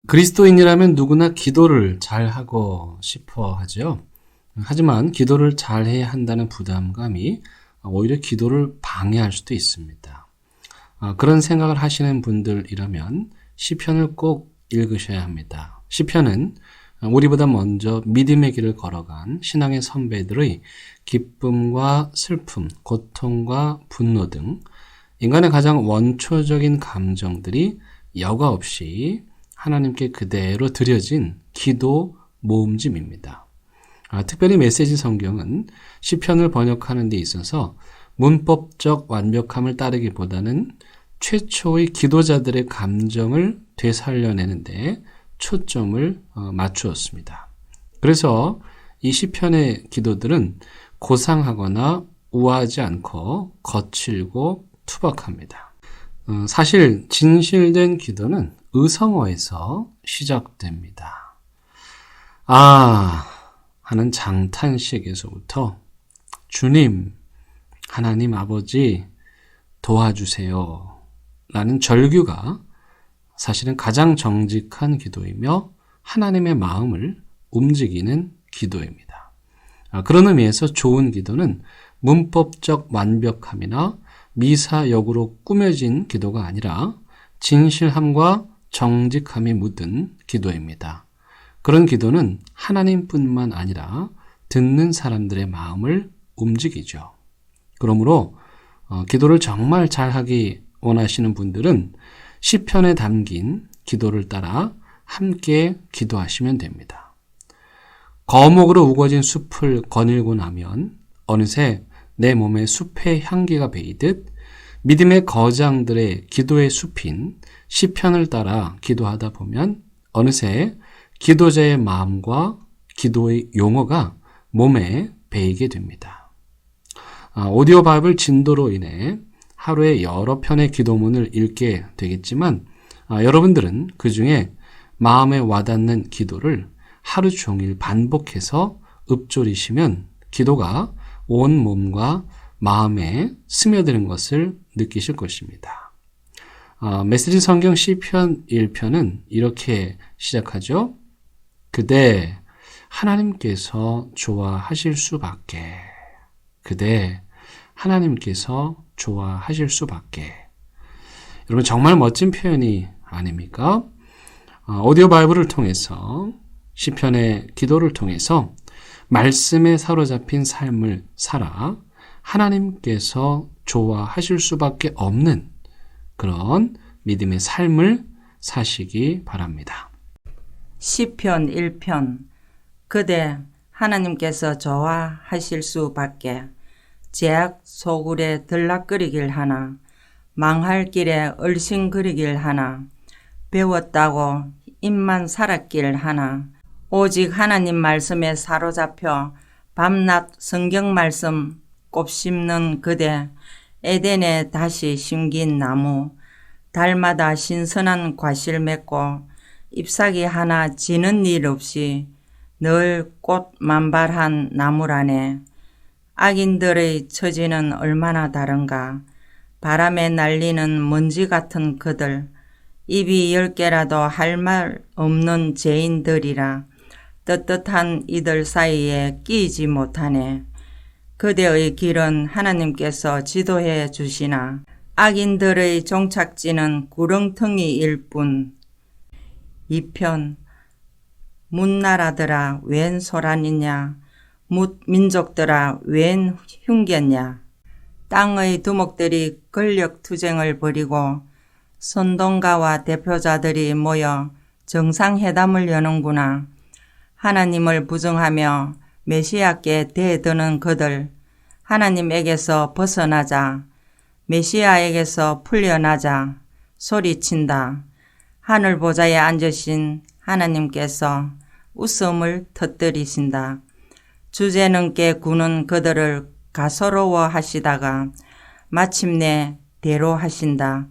그리스도인이라면 누구나 기도를 잘하고 싶어 하죠. 하지만 기도를 잘해야 한다는 부담감이 오히려 기도를 방해할 수도 있습니다. 그런 생각을 하시는 분들이라면 시편을 꼭 읽으셔야 합니다. 시편은 우리보다 먼저 믿음의 길을 걸어간 신앙의 선배들의 기쁨과 슬픔, 고통과 분노 등 인간의 가장 원초적인 감정들이 여과 없이 하나님께 그대로 드려진 기도 모음집입니다. 특별히 메시지 성경은 시편을 번역하는 데 있어서 문법적 완벽함을 따르기보다는 최초의 기도자들의 감정을 되살려내는 데 초점을 맞추었습니다. 그래서 이 시편의 기도들은 고상하거나 우아하지 않고 거칠고 투박합니다. 사실 진실된 기도는 의성어에서 시작됩니다. 하는 장탄식에서부터 주님, 하나님 아버지 도와주세요 라는 절규가 사실은 가장 정직한 기도이며 하나님의 마음을 움직이는 기도입니다. 그런 의미에서 좋은 기도는 문법적 완벽함이나 미사역으로 꾸며진 기도가 아니라 진실함과 정직함이 묻은 기도입니다. 그런 기도는 하나님뿐만 아니라 듣는 사람들의 마음을 움직이죠. 그러므로 기도를 정말 잘하기 원하시는 분들은 시편에 담긴 기도를 따라 함께 기도하시면 됩니다. 거목으로 우거진 숲을 거닐고 나면 어느새 내 몸에 숲의 향기가 배이듯 믿음의 거장들의 기도의 숲인 시편을 따라 기도하다 보면 어느새 기도자의 마음과 기도의 용어가 몸에 배이게 됩니다. 오디오 바이블 진도로 인해 하루에 여러 편의 기도문을 읽게 되겠지만 여러분들은 그 중에 마음에 와닿는 기도를 하루 종일 반복해서 읊조리시면 기도가 온 몸과 마음에 스며드는 것을 느끼실 것입니다. 메시지 성경 시편 1편은 이렇게 시작하죠. 그대 하나님께서 좋아하실 수밖에. 그대 하나님께서 좋아하실 수밖에. 여러분 정말 멋진 표현이 아닙니까? 오디오 바이블을 통해서 시편의 기도를 통해서 말씀에 사로잡힌 삶을 살아 하나님께서 좋아하실 수밖에 없는 그런 믿음의 삶을 사시기 바랍니다. 시편 1편 그대 하나님께서 좋아하실 수밖에. 제약 소굴에 들락거리길 하나 망할 길에 얼씬거리길 하나 배웠다고 입만 살았길 하나 오직 하나님 말씀에 사로잡혀 밤낮 성경 말씀 곱씹는 그대 에덴에 다시 심긴 나무 달마다 신선한 과실 맺고 잎사귀 하나 지는 일 없이 늘 꽃 만발한 나무라네. 악인들의 처지는 얼마나 다른가. 바람에 날리는 먼지 같은 그들, 입이 10개라도 할 말 없는 죄인들이라 떳떳한 이들 사이에 끼이지 못하네. 그대의 길은 하나님께서 지도해 주시나 악인들의 종착지는 구렁텅이일 뿐. 2편 문나라들아 웬 소란이냐 민족들아 웬 흉겼냐. 땅의 두목들이 권력투쟁을 벌이고 선동가와 대표자들이 모여 정상회담을 여는구나. 하나님을 부정하며 메시아께 대드는 그들, 하나님에게서 벗어나자, 메시아에게서 풀려나자 소리친다. 하늘 보좌에 앉으신 하나님께서 웃음을 터뜨리신다. 주제넘게 구는 그들을 가소로워 하시다가 마침내 대로하신다.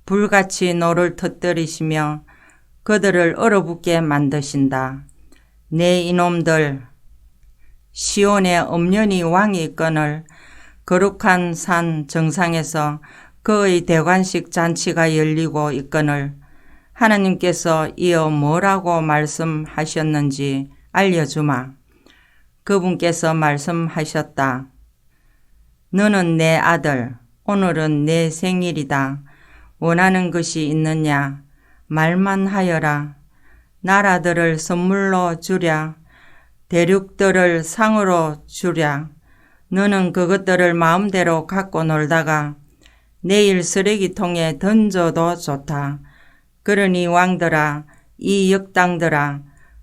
불같이 노를 터뜨리시며 그들을 얼어붙게 만드신다. 내 이놈들 시온에 엄연히 왕이 있거늘 거룩한 산 정상에서 그의 대관식 잔치가 열리고 있거늘 하나님께서 이어 뭐라고 말씀하셨는지 알려주마. 그분께서 말씀하셨다. 너는 내 아들, 오늘은 내 생일이다. 원하는 것이 있느냐? 말만 하여라. 나라들을 선물로 주랴. 대륙들을 상으로 주랴. 너는 그것들을 마음대로 갖고 놀다가 내일 쓰레기통에 던져도 좋다. 그러니 왕들아, 이 역당들아,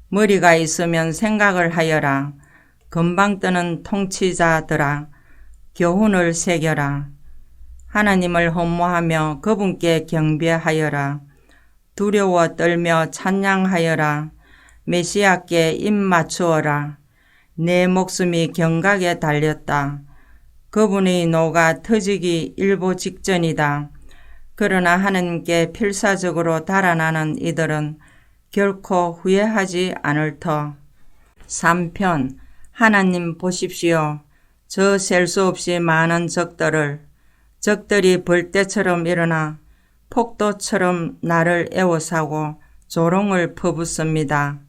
머리가 있으면 생각을 하여라. 금방 뜨는 통치자들아, 교훈을 새겨라. 하나님을 헌모하며 그분께 경배하여라. 두려워 떨며 찬양하여라. 메시아께 입 맞추어라. 내 목숨이 경각에 달렸다. 그분의 노가 터지기 일보 직전이다. 그러나 하나님께 필사적으로 달아나는 이들은 결코 후회하지 않을 터. 3편 하나님 보십시오. 저 셀 수 없이 많은 적들이 벌떼처럼 일어나 폭도처럼 나를 애워싸고 조롱을 퍼붓습니다.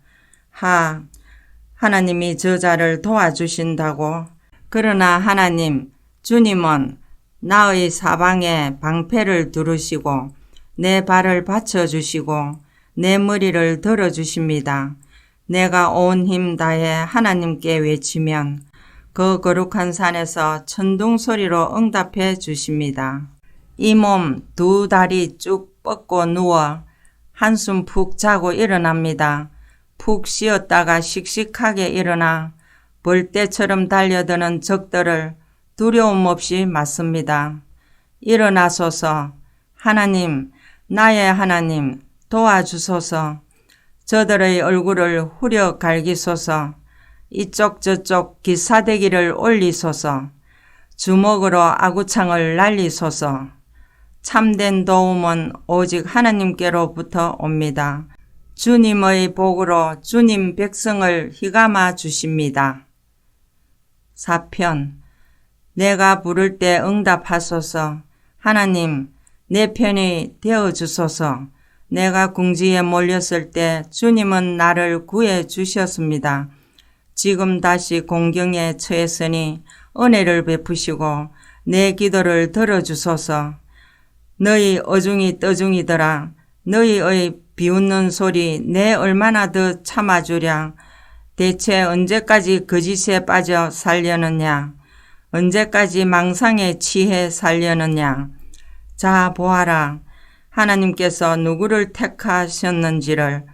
하나님이 저자를 도와주신다고. 그러나 하나님, 주님은 나의 사방에 방패를 두르시고 내 발을 받쳐주시고 내 머리를 들어주십니다. 내가 온 힘 다해 하나님께 외치면 그 거룩한 산에서 천둥 소리로 응답해 주십니다. 이 몸 두 다리 쭉 뻗고 누워 한숨 푹 자고 일어납니다. 푹 쉬었다가 씩씩하게 일어나 벌떼처럼 달려드는 적들을 두려움 없이 맞습니다. 일어나소서. 하나님, 나의 하나님, 도와주소서. 저들의 얼굴을 후려 갈기소서. 이쪽 저쪽 기사대기를 올리소서. 주먹으로 아구창을 날리소서. 참된 도움은 오직 하나님께로부터 옵니다. 주님의 복으로 주님 백성을 휘감아 주십니다. 4편 내가 부를 때 응답하소서. 하나님, 내 편이 되어주소서. 내가 궁지에 몰렸을 때 주님은 나를 구해 주셨습니다. 지금 다시 공경에 처했으니 은혜를 베푸시고 내 기도를 들어주소서. 너희 어중이 떠중이더라. 너희의 비웃는 소리 내 얼마나 더 참아주랴. 대체 언제까지 거짓에 빠져 살려느냐. 언제까지 망상에 취해 살려느냐. 자 보아라. 하나님께서 누구를 택하셨는지를.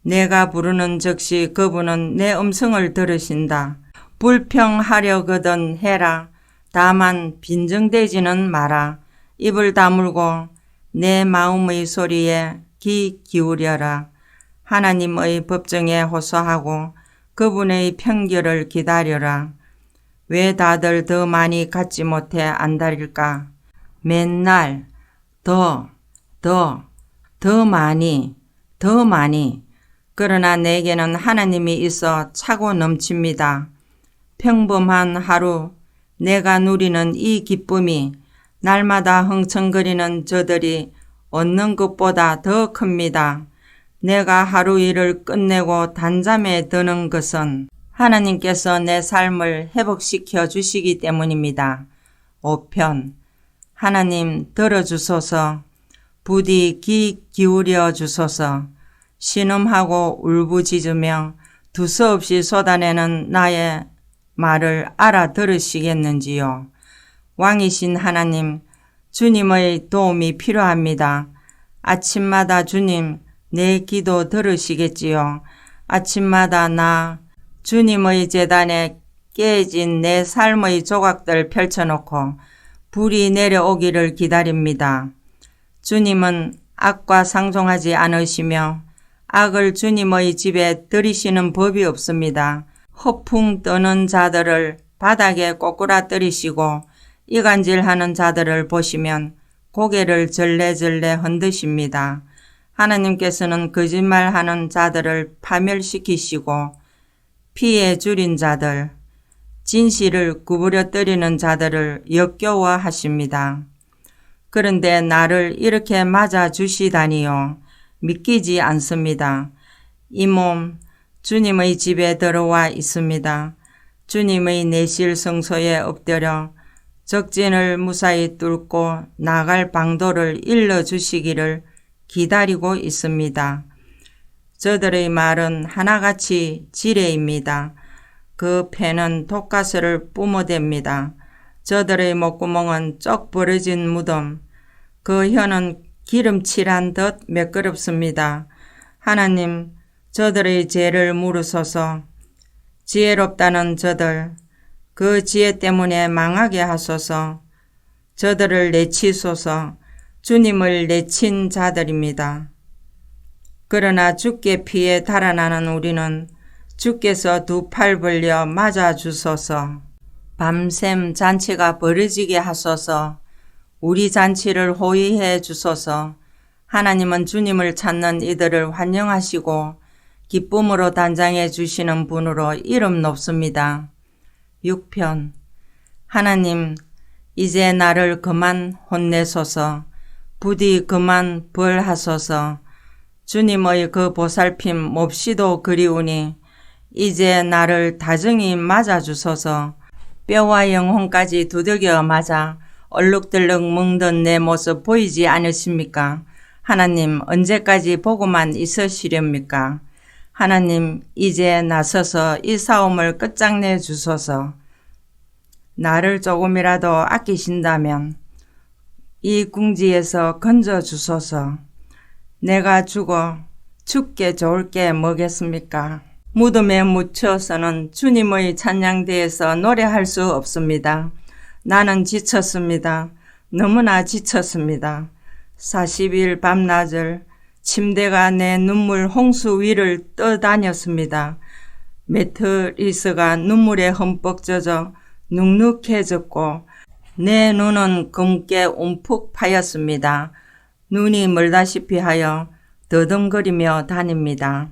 내가 부르는 즉시 그분은 내 음성을 들으신다. 불평하려거든 해라. 다만 빈정대지는 마라. 입을 다물고 내 마음의 소리에 귀 기울여라. 하나님의 법정에 호소하고 그분의 편결을 기다려라. 왜 다들 더 많이 갖지 못해 안달일까? 맨날 더 많이. 그러나 내게는 하나님이 있어 차고 넘칩니다. 평범한 하루 내가 누리는 이 기쁨이 날마다 흥청거리는 저들이 얻는 것보다 더 큽니다. 내가 하루 일을 끝내고 단잠에 드는 것은 하나님께서 내 삶을 회복시켜 주시기 때문입니다. 5편 하나님 들어주소서. 부디 귀 기울여 주소서. 신음하고 울부짖으며 두서없이 쏟아내는 나의 말을 알아들으시겠는지요. 왕이신 하나님, 주님의 도움이 필요합니다. 아침마다 주님, 내 기도 들으시겠지요. 아침마다 나 주님의 제단에 깨진 내 삶의 조각들 펼쳐놓고 불이 내려오기를 기다립니다. 주님은 악과 상종하지 않으시며 악을 주님의 집에 들이시는 법이 없습니다. 허풍 떠는 자들을 바닥에 꼬꾸라뜨리시고 이간질하는 자들을 보시면 고개를 절레절레 흔드십니다. 하나님께서는 거짓말하는 자들을 파멸시키시고 피해 줄인 자들, 진실을 구부려뜨리는 자들을 역겨워하십니다. 그런데 나를 이렇게 맞아주시다니요. 믿기지 않습니다. 이 몸 주님의 집에 들어와 있습니다. 주님의 내실 성소에 엎드려 적진을 무사히 뚫고 나갈 방도를 일러주시기를 기다리고 있습니다. 저들의 말은 하나같이 지레입니다. 그 폐는 독가스를 뿜어댑니다. 저들의 목구멍은 쩍 벌어진 무덤, 그 혀는 기름칠한 듯 매끄럽습니다. 하나님, 저들의 죄를 물으소서. 지혜롭다는 저들, 그 지혜 때문에 망하게 하소서. 저들을 내치소서. 주님을 내친 자들입니다. 그러나 주께 피해 달아나는 우리는 주께서 두 팔 벌려 맞아 주소서. 밤샘 잔치가 벌어지게 하소서. 우리 잔치를 호위해 주소서. 하나님은 주님을 찾는 이들을 환영하시고 기쁨으로 단장해 주시는 분으로 이름 높습니다. 6편. 하나님, 이제 나를 그만 혼내소서. 부디 그만 벌하소서. 주님의 그 보살핌 몹시도 그리우니 이제 나를 다정히 맞아주소서. 뼈와 영혼까지 두들겨 맞아 얼룩덜룩 멍든 내 모습 보이지 않으십니까? 하나님, 언제까지 보고만 있으시렵니까? 하나님, 이제 나서서 이 싸움을 끝장내 주소서. 나를 조금이라도 아끼신다면 이 궁지에서 건져 주소서. 내가 죽어 죽게 좋을 게 뭐겠습니까? 무덤에 묻혀서는 주님의 찬양대에서 노래할 수 없습니다. 나는 지쳤습니다. 너무나 지쳤습니다. 40일 밤낮을 침대가 내 눈물 홍수 위를 떠다녔습니다. 매트리스가 눈물에 흠뻑 젖어 눅눅해졌고 내 눈은 검게 움푹 파였습니다. 눈이 멀다시피 하여 더듬거리며 다닙니다.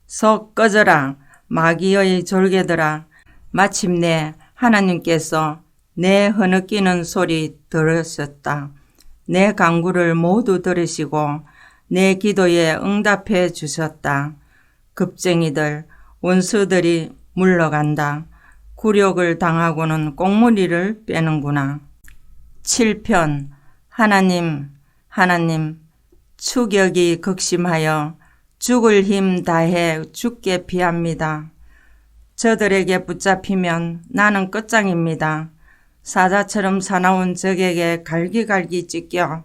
속 꺼져라 마귀의 졸개들아. 마침내 하나님께서 내 흐느끼는 소리 들으셨다. 내 간구를 모두 들으시고 내 기도에 응답해 주셨다. 급쟁이들, 원수들이 물러간다. 굴욕을 당하고는 꽁무니를 빼는구나. 7편. 하나님, 추격이 극심하여 죽을 힘 다해 죽게 피합니다. 저들에게 붙잡히면 나는 끝장입니다. 사자처럼 사나운 적에게 갈기갈기 찢겨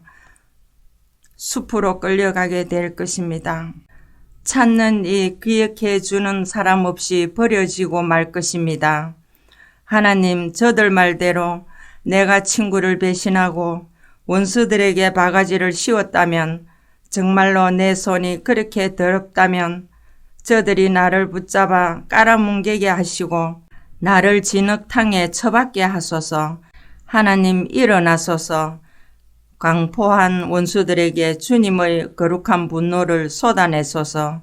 숲으로 끌려가게 될 것입니다. 찾는 이 기억해 주는 사람 없이 버려지고 말 것입니다. 하나님, 저들 말대로 내가 친구를 배신하고 원수들에게 바가지를 씌웠다면, 정말로 내 손이 그렇게 더럽다면 저들이 나를 붙잡아 깔아뭉개게 하시고 나를 진흙탕에 처박게 하소서. 하나님, 일어나소서. 강포한 원수들에게 주님의 거룩한 분노를 쏟아내소서.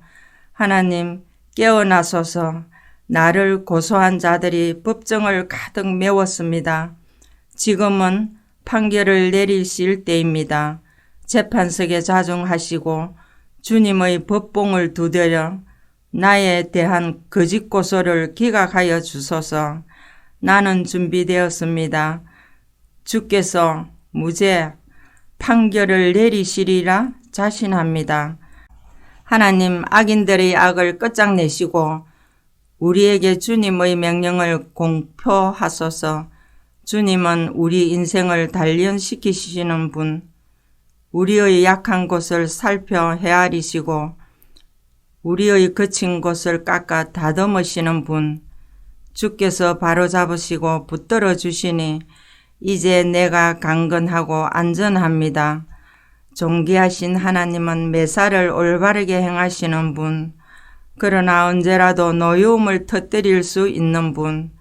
하나님, 깨어나소서. 나를 고소한 자들이 법정을 가득 메웠습니다. 지금은 판결을 내리실 때입니다. 재판석에 자중하시고 주님의 법봉을 두드려 나에 대한 거짓 고소를 기각하여 주소서. 나는 준비되었습니다. 주께서 무죄 판결을 내리시리라 자신합니다. 하나님, 악인들의 악을 끝장내시고 우리에게 주님의 명령을 공표하소서. 주님은 우리 인생을 단련시키시는 분, 우리의 약한 곳을 살펴 헤아리시고 우리의 거친 곳을 깎아 다듬으시는 분, 주께서 바로잡으시고 붙들어 주시니 이제 내가 강건하고 안전합니다. 존귀하신 하나님은 매사를 올바르게 행하시는 분, 그러나 언제라도 노여움을 터뜨릴 수 있는 분,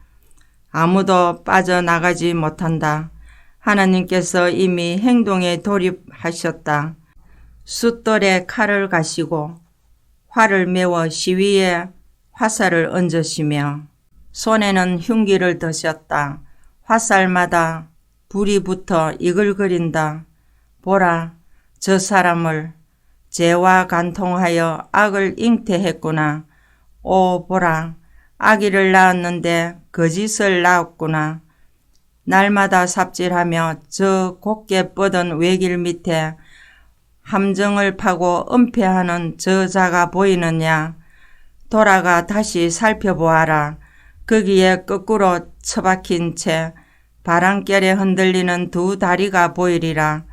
아무도 빠져나가지 못한다. 하나님께서 이미 행동에 돌입하셨다. 숫돌에 칼을 가시고 활을 메워 시위에 화살을 얹으시며 손에는 흉기를 드셨다. 화살마다 불이 붙어 이글거린다. 보라, 저 사람을 죄와 간통하여 악을 잉태했구나. 오 보라, 아기를 낳았는데 거짓을 낳았구나. 날마다 삽질하며 저 곱게 뻗은 외길 밑에 함정을 파고 은폐하는 저 자가 보이느냐. 돌아가 다시 살펴보아라. 거기에 거꾸로 처박힌 채 바람결에 흔들리는 두 다리가 보이리라.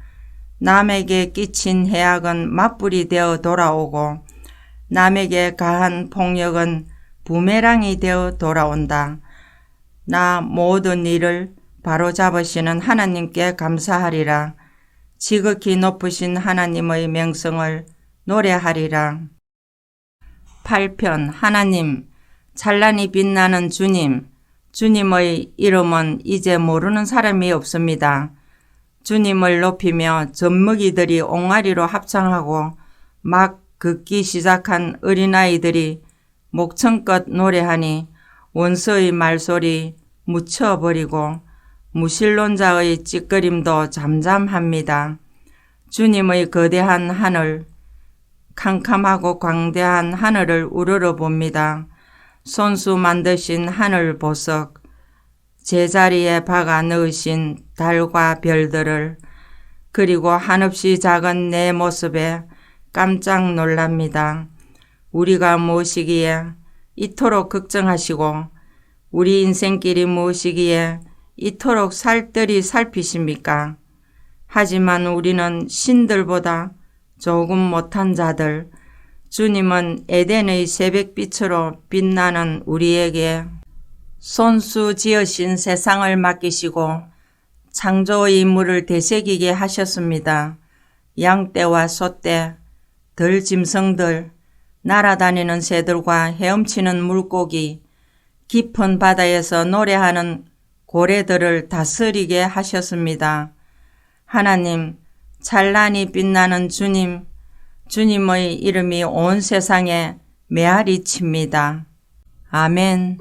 남에게 끼친 해악은 맞불이 되어 돌아오고 남에게 가한 폭력은 부메랑이 되어 돌아온다. 나 모든 일을 바로잡으시는 하나님께 감사하리라. 지극히 높으신 하나님의 명성을 노래하리라. 8편 하나님, 찬란히 빛나는 주님. 주님의 이름은 이제 모르는 사람이 없습니다. 주님을 높이며 젖먹이들이 옹알이로 합창하고 막 걷기 시작한 어린아이들이 목청껏 노래하니 원수의 말소리 묻혀버리고 무신론자의 찌끄림도 잠잠합니다. 주님의 거대한 하늘, 캄캄하고 광대한 하늘을 우러러 봅니다. 손수 만드신 하늘 보석, 제자리에 박아 넣으신 달과 별들을, 그리고 한없이 작은 내 모습에 깜짝 놀랍니다. 우리가 무엇이기에 이토록 걱정하시고 우리 인생길이 무엇이기에 이토록 살뜰히 살피십니까? 하지만 우리는 신들보다 조금 못한 자들, 주님은 에덴의 새벽빛으로 빛나는 우리에게 손수 지으신 세상을 맡기시고 창조의 인물을 되새기게 하셨습니다. 양떼와 소떼, 들짐승들, 날아다니는 새들과 헤엄치는 물고기, 깊은 바다에서 노래하는 고래들을 다스리게 하셨습니다. 하나님, 찬란히 빛나는 주님, 주님의 이름이 온 세상에 메아리 칩니다. 아멘.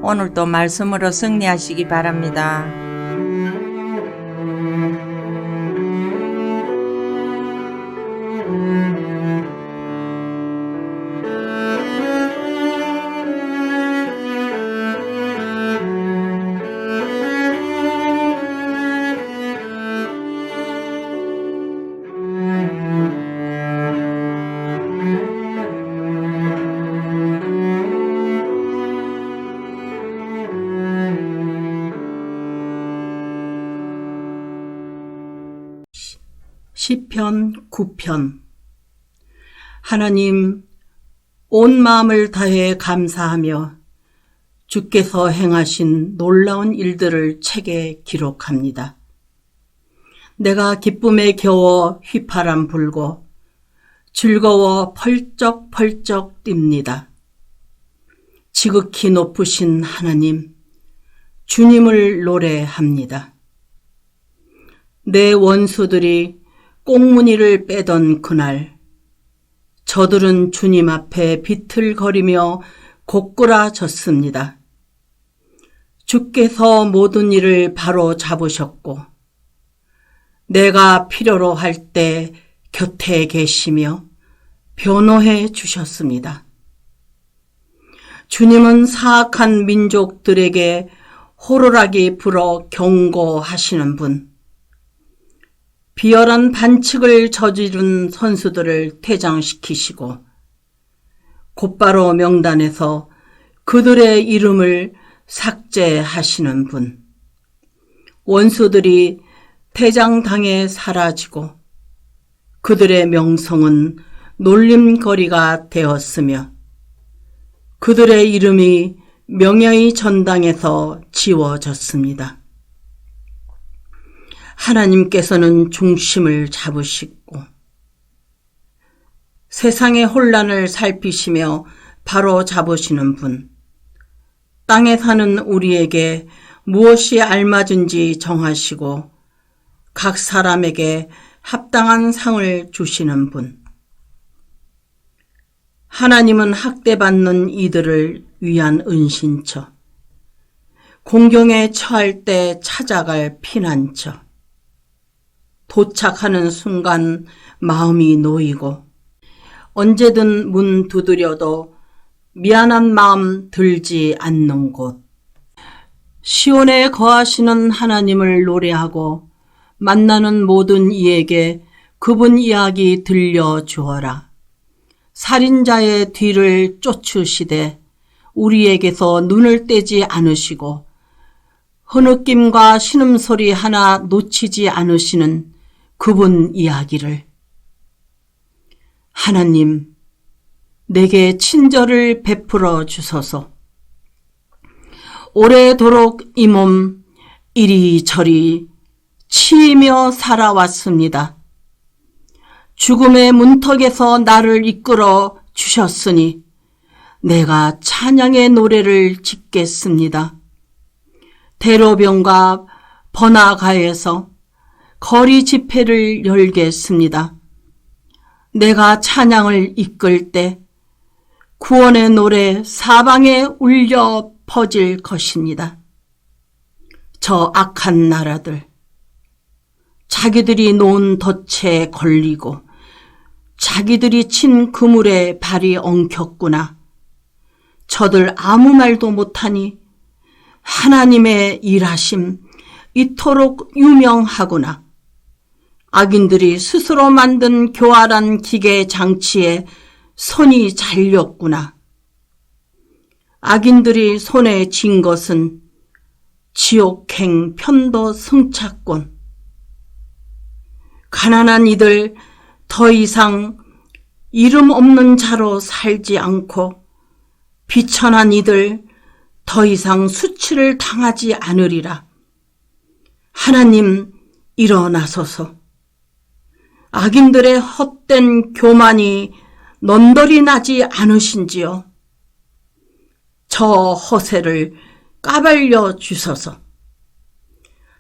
오늘도 말씀으로 승리하시기 바랍니다. 시편 9편. 하나님, 온 마음을 다해 감사하며 주께서 행하신 놀라운 일들을 책에 기록합니다. 내가 기쁨에 겨워 휘파람 불고 즐거워 펄쩍펄쩍 뜁니다. 지극히 높으신 하나님, 주님을 노래합니다. 내 원수들이 꽁무니를 빼던 그날, 저들은 주님 앞에 비틀거리며 고꾸라졌습니다. 주께서 모든 일을 바로 잡으셨고 내가 필요로 할 때 곁에 계시며 변호해 주셨습니다. 주님은 사악한 민족들에게 호루라기 불어 경고하시는 분, 비열한 반칙을 저지른 선수들을 퇴장시키시고 곧바로 명단에서 그들의 이름을 삭제하시는 분, 원수들이 퇴장당해 사라지고 그들의 명성은 놀림거리가 되었으며 그들의 이름이 명예의 전당에서 지워졌습니다. 하나님께서는 중심을 잡으시고 세상의 혼란을 살피시며 바로 잡으시는 분, 땅에 사는 우리에게 무엇이 알맞은지 정하시고 각 사람에게 합당한 상을 주시는 분, 하나님은 학대받는 이들을 위한 은신처, 공경에 처할 때 찾아갈 피난처. 도착하는 순간 마음이 놓이고 언제든 문 두드려도 미안한 마음 들지 않는 곳. 시온에 거하시는 하나님을 노래하고 만나는 모든 이에게 그분 이야기 들려주어라. 살인자의 뒤를 쫓으시되 우리에게서 눈을 떼지 않으시고 흐느낌과 신음소리 하나 놓치지 않으시는 그분 이야기를. 하나님, 내게 친절을 베풀어 주소서. 오래도록 이 몸 이리저리 치이며 살아왔습니다. 죽음의 문턱에서 나를 이끌어 주셨으니 내가 찬양의 노래를 짓겠습니다. 대로변과 번화가에서 거리 집회를 열겠습니다. 내가 찬양을 이끌 때 구원의 노래 사방에 울려 퍼질 것입니다. 저 악한 나라들, 자기들이 놓은 덫에 걸리고 자기들이 친 그물에 발이 엉켰구나. 저들 아무 말도 못하니 하나님의 일하심 이토록 유명하구나. 악인들이 스스로 만든 교활한 기계 장치에 손이 잘렸구나. 악인들이 손에 쥔 것은 지옥행 편도 승차권. 가난한 이들 더 이상 이름 없는 자로 살지 않고 비천한 이들 더 이상 수치를 당하지 않으리라. 하나님 일어나소서. 악인들의 헛된 교만이 넘돌이 나지 않으신지요. 저 허세를 까발려 주소서.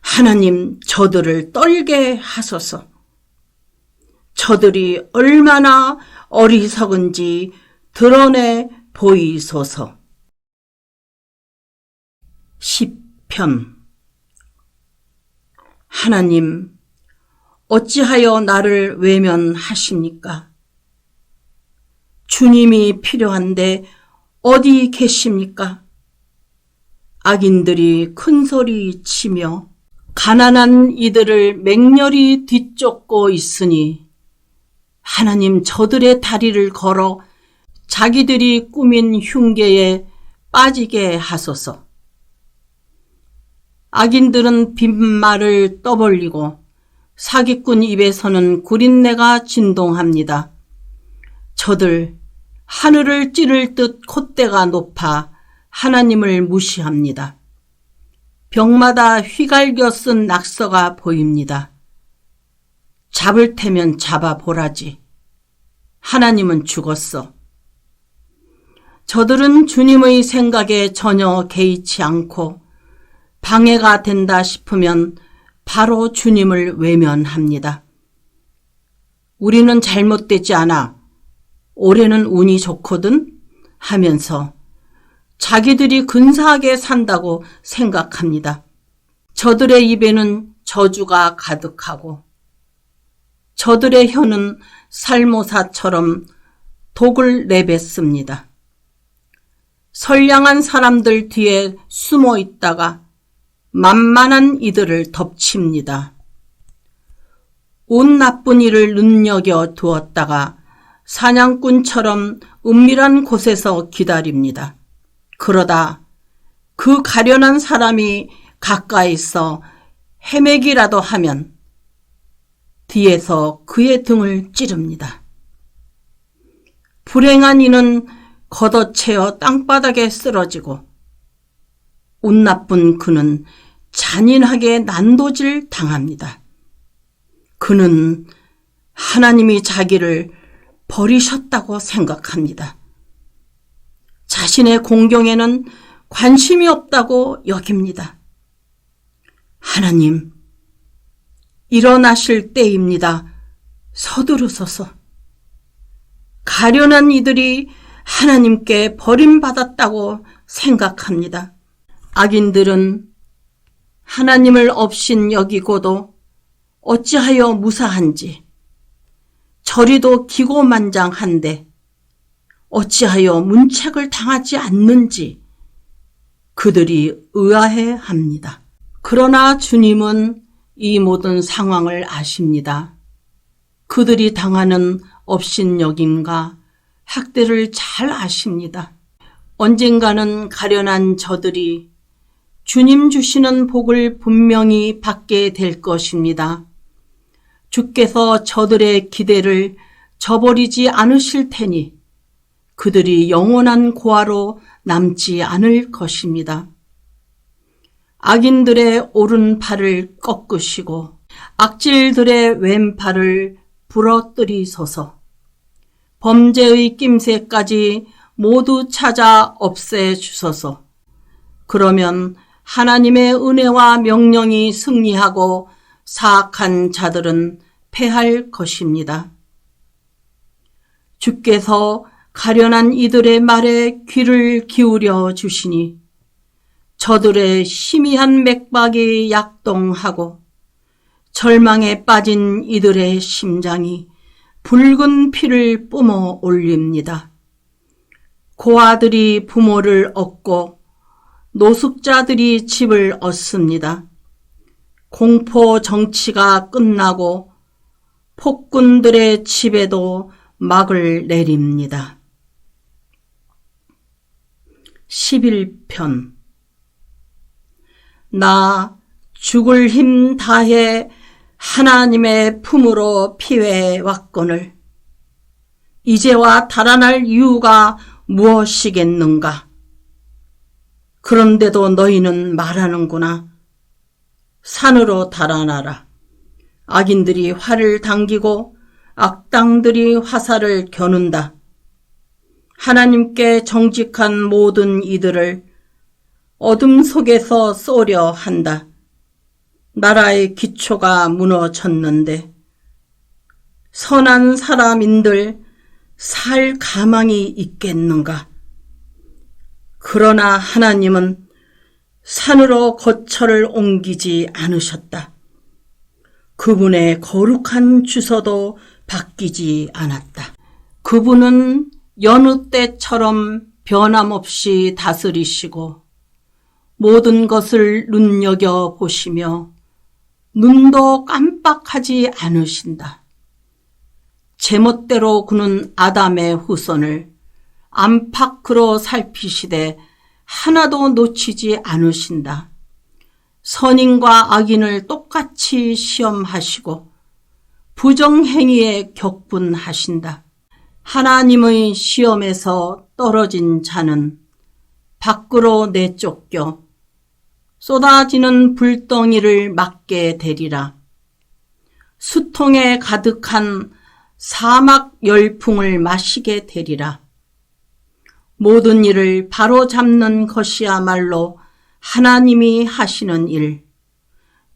하나님 저들을 떨게 하소서. 저들이 얼마나 어리석은지 드러내 보이소서. 시편. 하나님, 어찌하여 나를 외면하십니까? 주님이 필요한데 어디 계십니까? 악인들이 큰 소리 치며 가난한 이들을 맹렬히 뒤쫓고 있으니 하나님 저들의 다리를 걸어 자기들이 꾸민 흉계에 빠지게 하소서. 악인들은 빈말을 떠벌리고 사기꾼 입에서는 구린내가 진동합니다. 저들 하늘을 찌를 듯 콧대가 높아 하나님을 무시합니다. 벽마다 휘갈겨 쓴 낙서가 보입니다. 잡을 테면 잡아보라지. 하나님은 죽었어. 저들은 주님의 생각에 전혀 개의치 않고 방해가 된다 싶으면 바로 주님을 외면합니다. 우리는 잘못되지 않아. 올해는 운이 좋거든 하면서 자기들이 근사하게 산다고 생각합니다. 저들의 입에는 저주가 가득하고 저들의 혀는 살모사처럼 독을 내뱉습니다. 선량한 사람들 뒤에 숨어 있다가 만만한 이들을 덮칩니다. 온 나쁜 일을 눈여겨 두었다가 사냥꾼처럼 은밀한 곳에서 기다립니다. 그러다 그 가련한 사람이 가까이서 헤매기라도 하면 뒤에서 그의 등을 찌릅니다. 불행한 이는 걷어채어 땅바닥에 쓰러지고 옷 나쁜 그는 잔인하게 난도질 당합니다. 그는 하나님이 자기를 버리셨다고 생각합니다. 자신의 공경에는 관심이 없다고 여깁니다. 하나님, 일어나실 때입니다. 서두르소서. 가련한 이들이 하나님께 버림받았다고 생각합니다. 악인들은 하나님을 업신 여기고도 어찌하여 무사한지, 저리도 기고만장한데 어찌하여 문책을 당하지 않는지 그들이 의아해합니다. 그러나 주님은 이 모든 상황을 아십니다. 그들이 당하는 업신여김과 학대를 잘 아십니다. 언젠가는 가련한 저들이 주님 주시는 복을 분명히 받게 될 것입니다. 주께서 저들의 기대를 저버리지 않으실 테니 그들이 영원한 고아로 남지 않을 것입니다. 악인들의 오른팔을 꺾으시고 악질들의 왼팔을 부러뜨리소서. 범죄의 낌새까지 모두 찾아 없애주소서. 그러면 하나님의 은혜와 명령이 승리하고 사악한 자들은 패할 것입니다. 주께서 가련한 이들의 말에 귀를 기울여 주시니 저들의 희미한 맥박이 약동하고 절망에 빠진 이들의 심장이 붉은 피를 뿜어 올립니다. 고아들이 부모를 얻고 노숙자들이 집을 얻습니다. 공포 정치가 끝나고 폭군들의 집에도 막을 내립니다. 11편. 나 죽을 힘 다해 하나님의 품으로 피해 왔거늘 이제와 달아날 이유가 무엇이겠는가? 그런데도 너희는 말하는구나. 산으로 달아나라. 악인들이 활을 당기고 악당들이 화살을 겨눈다. 하나님께 정직한 모든 이들을 어둠 속에서 쏘려 한다. 나라의 기초가 무너졌는데 선한 사람인들 살 가망이 있겠는가? 그러나 하나님은 산으로 거처를 옮기지 않으셨다. 그분의 거룩한 주소도 바뀌지 않았다. 그분은 여느 때처럼 변함없이 다스리시고 모든 것을 눈여겨 보시며 눈도 깜빡하지 않으신다. 제멋대로 그는 아담의 후손을 안팎으로 살피시되 하나도 놓치지 않으신다. 선인과 악인을 똑같이 시험하시고 부정행위에 격분하신다. 하나님의 시험에서 떨어진 자는 밖으로 내쫓겨 쏟아지는 불덩이를 맞게 되리라. 수통에 가득한 사막 열풍을 마시게 되리라. 모든 일을 바로잡는 것이야말로 하나님이 하시는 일.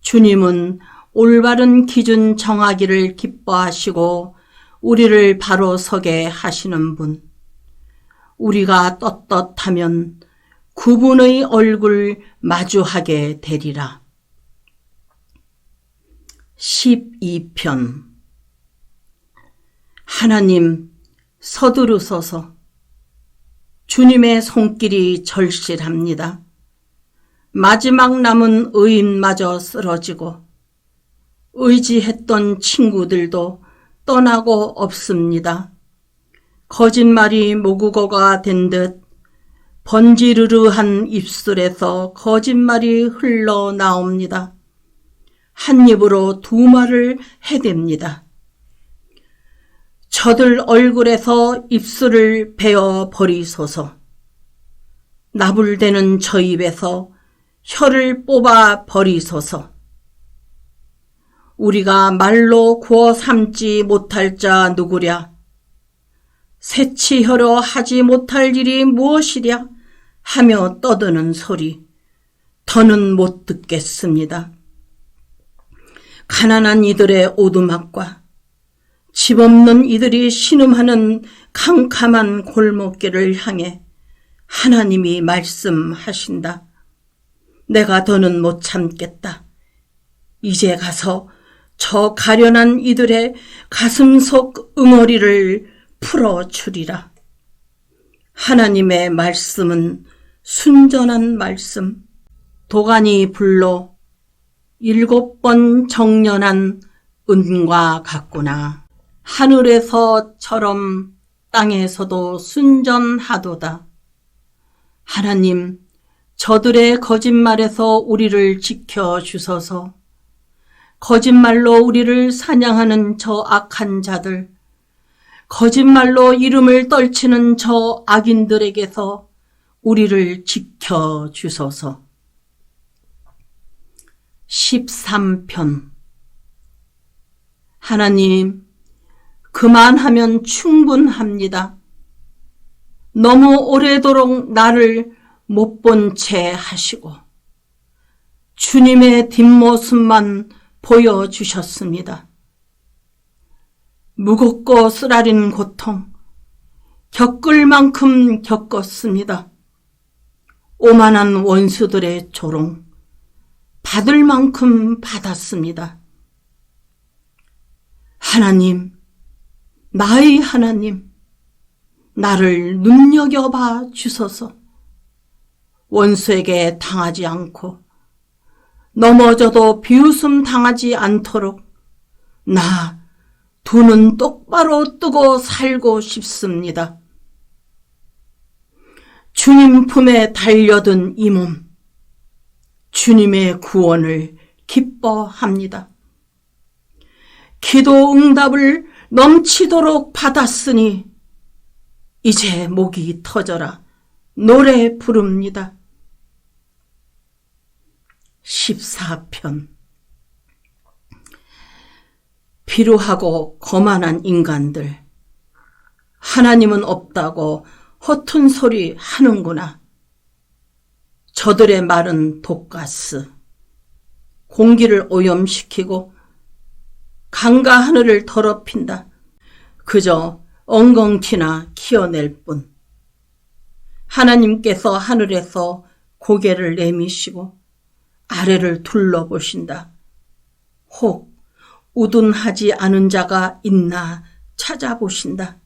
주님은 올바른 기준 정하기를 기뻐하시고 우리를 바로 서게 하시는 분. 우리가 떳떳하면 그분의 얼굴 마주하게 되리라. 12편. 하나님 서두르소서. 주님의 손길이 절실합니다. 마지막 남은 의인마저 쓰러지고 의지했던 친구들도 떠나고 없습니다. 거짓말이 모국어가 된 듯 번지르르한 입술에서 거짓말이 흘러나옵니다. 한 입으로 두 말을 해댑니다. 저들 얼굴에서 입술을 베어 버리소서. 나불대는 저 입에서 혀를 뽑아 버리소서. 우리가 말로 구워 삼지 못할 자 누구랴? 새치혀려 하지 못할 일이 무엇이랴? 하며 떠드는 소리 더는 못 듣겠습니다. 가난한 이들의 오두막과 집 없는 이들이 신음하는 캄캄한 골목길을 향해 하나님이 말씀하신다. 내가 더는 못 참겠다. 이제 가서 저 가련한 이들의 가슴 속 응어리를 풀어주리라. 하나님의 말씀은 순전한 말씀, 도가니 불로 7번 정련한 은과 같구나. 하늘에서처럼 땅에서도 순전하도다. 하나님, 저들의 거짓말에서 우리를 지켜주소서. 거짓말로 우리를 사냥하는 저 악한 자들, 거짓말로 이름을 떨치는 저 악인들에게서 우리를 지켜주소서. 13편. 하나님, 그만하면 충분합니다. 너무 오래도록 나를 못 본 채 하시고 주님의 뒷모습만 보여주셨습니다. 무겁고 쓰라린 고통, 겪을 만큼 겪었습니다. 오만한 원수들의 조롱, 받을 만큼 받았습니다. 하나님, 나의 하나님, 나를 눈여겨봐 주소서. 원수에게 당하지 않고 넘어져도 비웃음 당하지 않도록 나 두 눈 똑바로 뜨고 살고 싶습니다. 주님 품에 달려든 이 몸, 주님의 구원을 기뻐합니다. 기도 응답을 넘치도록 받았으니 이제 목이 터져라 노래 부릅니다. 14편. 비루하고 거만한 인간들, 하나님은 없다고 허튼 소리 하는구나. 저들의 말은 독가스, 공기를 오염시키고 강과 하늘을 더럽힌다. 그저 엉겅퀴나 키워낼 뿐. 하나님께서 하늘에서 고개를 내미시고 아래를 둘러보신다. 혹 우둔하지 않은 자가 있나 찾아보신다.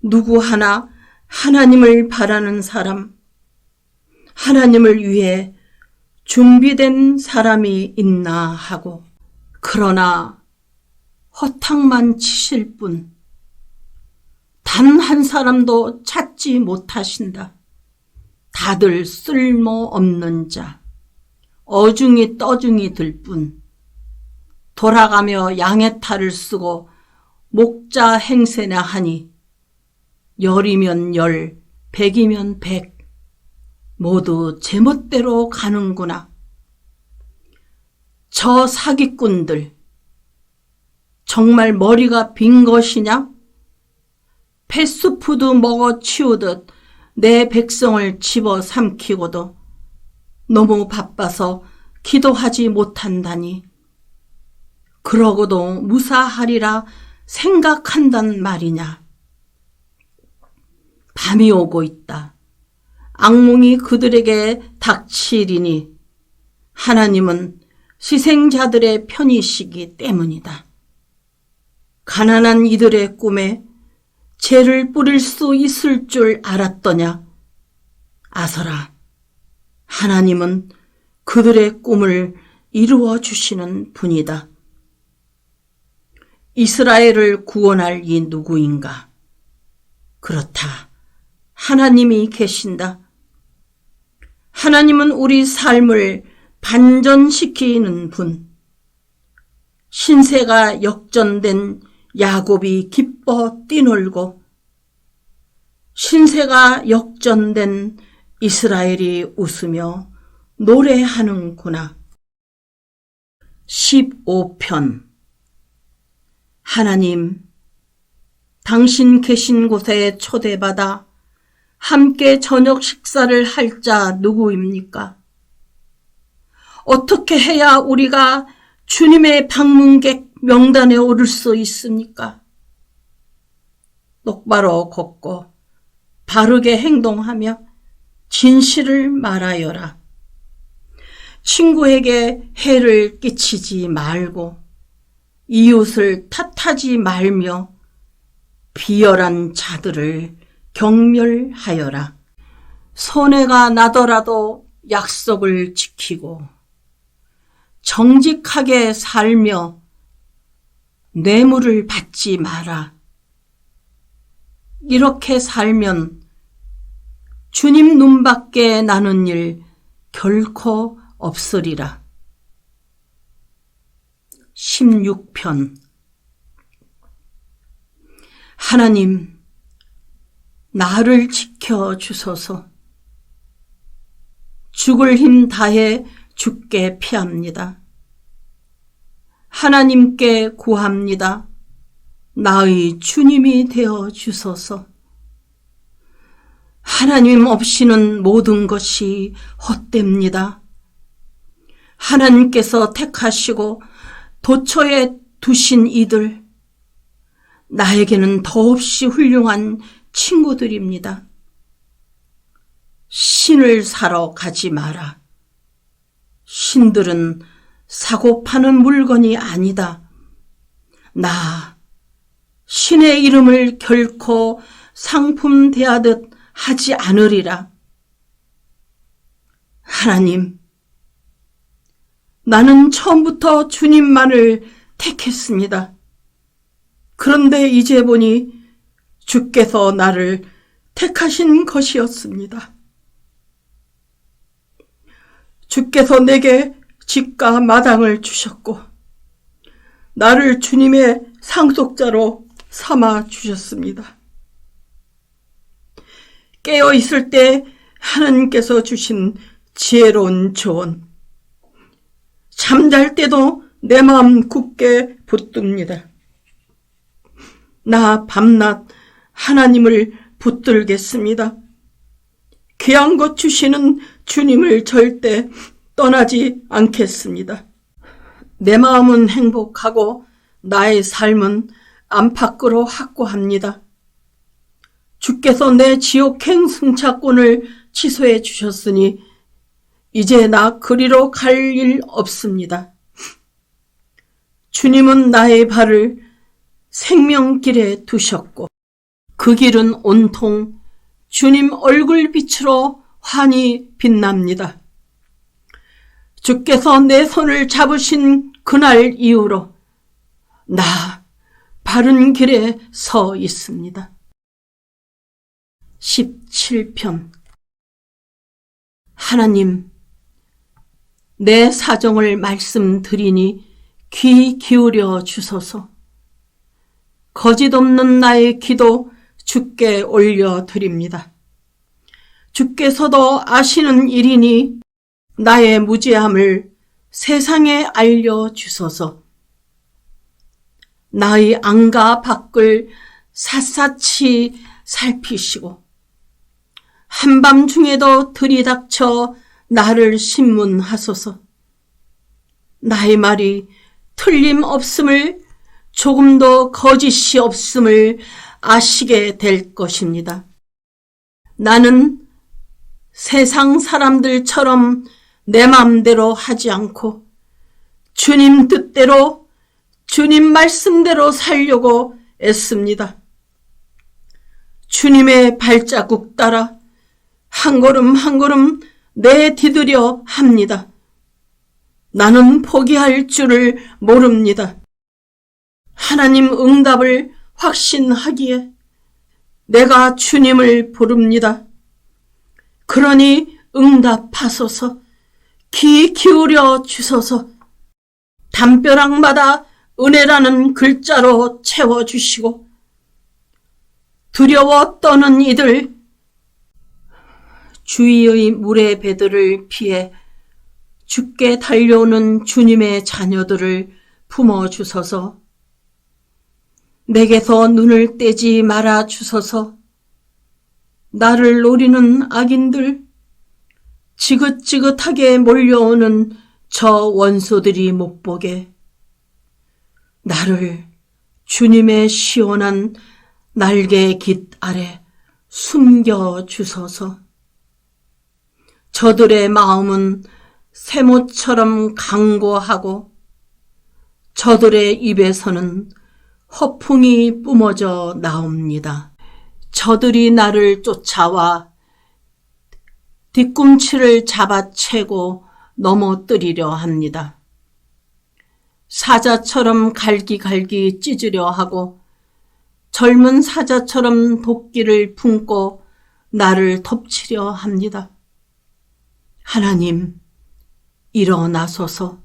누구 하나 하나님을 바라는 사람, 하나님을 위해 준비된 사람이 있나 하고, 그러나 허탕만 치실 뿐 단 한 사람도 찾지 못하신다. 다들 쓸모없는 자, 어중이 떠중이 들 뿐, 돌아가며 양의 탈을 쓰고 목자 행세나 하니 열이면 열, 백이면 백, 모두 제멋대로 가는구나. 저 사기꾼들, 정말 머리가 빈 것이냐? 패스트푸드 먹어 치우듯 내 백성을 집어삼키고도 너무 바빠서 기도하지 못한다니. 그러고도 무사하리라 생각한단 말이냐. 밤이 오고 있다. 악몽이 그들에게 닥치리니 하나님은 희생자들의 편이시기 때문이다. 가난한 이들의 꿈에 죄를 뿌릴 수 있을 줄 알았더냐. 아서라, 하나님은 그들의 꿈을 이루어 주시는 분이다. 이스라엘을 구원할 이 누구인가? 그렇다. 하나님이 계신다. 하나님은 우리 삶을 반전시키는 분. 신세가 역전된 야곱이 기뻐 뛰놀고 신세가 역전된 이스라엘이 웃으며 노래하는구나. 15편. 하나님, 당신 계신 곳에 초대받아 함께 저녁 식사를 할 자 누구입니까? 어떻게 해야 우리가 주님의 방문객 명단에 오를 수 있습니까? 똑바로 걷고 바르게 행동하며 진실을 말하여라. 친구에게 해를 끼치지 말고 이웃을 탓하지 말며 비열한 자들을 경멸하여라. 손해가 나더라도 약속을 지키고 정직하게 살며 뇌물을 받지 마라. 이렇게 살면 주님 눈밖에 나는 일 결코 없으리라. 16편. 하나님, 나를 지켜 주소서. 죽을 힘 다해 주께 피합니다. 하나님께 구합니다. 나의 주님이 되어 주소서. 하나님 없이는 모든 것이 헛됩니다. 하나님께서 택하시고 도처에 두신 이들, 나에게는 더없이 훌륭한 친구들입니다. 신을 사러 가지 마라. 신들은 사고 파는 물건이 아니다. 나 신의 이름을 결코 상품 대하듯 하지 않으리라. 하나님, 나는 처음부터 주님만을 택했습니다. 그런데 이제 보니 주께서 나를 택하신 것이었습니다. 주께서 내게 집과 마당을 주셨고 나를 주님의 상속자로 삼아 주셨습니다. 깨어 있을 때 하나님께서 주신 지혜로운 조언, 잠잘 때도 내 마음 굳게 붙듭니다. 나 밤낮 하나님을 붙들겠습니다. 귀한 것 주시는 주님을 절대 떠나지 않겠습니다. 내 마음은 행복하고 나의 삶은 안팎으로 확고합니다. 주께서 내 지옥행 승차권을 취소해 주셨으니 이제 나 그리로 갈 일 없습니다. 주님은 나의 발을 생명길에 두셨고 그 길은 온통 주님 얼굴빛으로 환히 빛납니다. 주께서 내 손을 잡으신 그날 이후로 나 바른 길에 서 있습니다. 17편. 하나님, 내 사정을 말씀드리니 귀 기울여 주소서. 거짓 없는 나의 기도 주께 올려드립니다. 주께서도 아시는 일이니 나의 무죄함을 세상에 알려주소서. 나의 안과 밖을 샅샅이 살피시고 한밤중에도 들이닥쳐 나를 신문하소서. 나의 말이 틀림없음을, 조금도 거짓이 없음을 아시게 될 것입니다. 나는 세상 사람들처럼 내 마음대로 하지 않고 주님 뜻대로, 주님 말씀대로 살려고 애씁니다. 주님의 발자국 따라 한 걸음 한 걸음 내디디려 합니다. 나는 포기할 줄을 모릅니다. 하나님 응답을 확신하기에 내가 주님을 부릅니다. 그러니 응답하소서. 귀 기울여 주소서. 담벼락마다 은혜라는 글자로 채워주시고 두려워 떠는 이들, 주위의 물의 배들을 피해 죽게 달려오는 주님의 자녀들을 품어주소서. 내게서 눈을 떼지 말아 주소서. 나를 노리는 악인들, 지긋지긋하게 몰려오는 저 원소들이 못 보게 나를 주님의 시원한 날개 깃 아래 숨겨 주소서. 저들의 마음은 세모처럼 강고하고 저들의 입에서는 허풍이 뿜어져 나옵니다. 저들이 나를 쫓아와 뒤꿈치를 잡아채고 넘어뜨리려 합니다. 사자처럼 갈기갈기 찢으려 하고 젊은 사자처럼 도끼를 품고 나를 덮치려 합니다. 하나님, 일어나소서.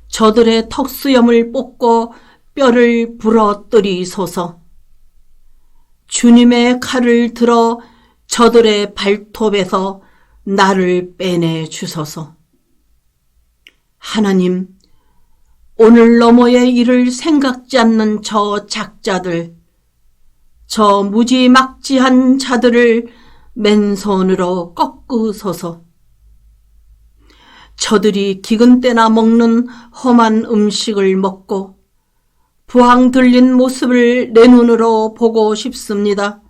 저들의 턱수염을 뽑고 뼈를 부러뜨리소서. 주님의 칼을 들어 저들의 발톱에서 나를 빼내 주소서. 하나님, 오늘 너머의 일을 생각지 않는 저 작자들, 저 무지막지한 자들을 맨손으로 꺾으소서. 저들이 기근 때나 먹는 험한 음식을 먹고 부항 들린 모습을 내 눈으로 보고 싶습니다.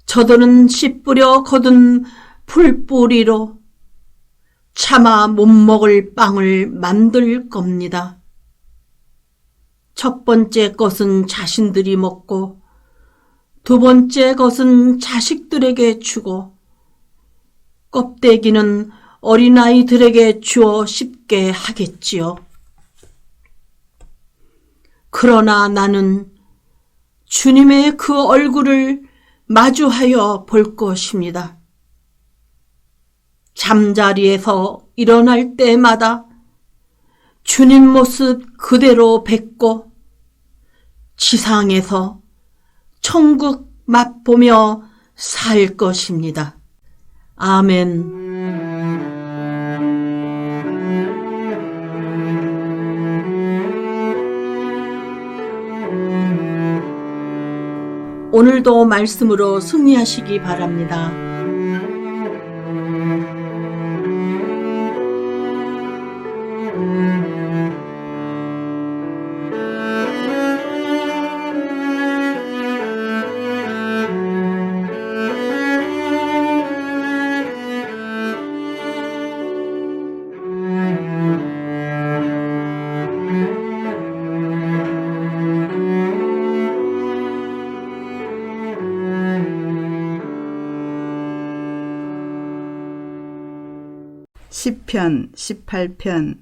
저들은 씨 뿌려 거둔 풀뿌리로 차마 못 먹을 빵을 만들 겁니다. 첫 번째 것은 자신들이 먹고 두 번째 것은 자식들에게 주고 껍데기는 어린아이들에게 주어 씹게 하겠지요. 그러나 나는 주님의 그 얼굴을 마주하여 볼 것입니다. 잠자리에서 일어날 때마다 주님 모습 그대로 뵙고 지상에서 천국 맛보며 살 것입니다. 아멘. 오늘도 말씀으로 승리하시기 바랍니다. 시편 18편.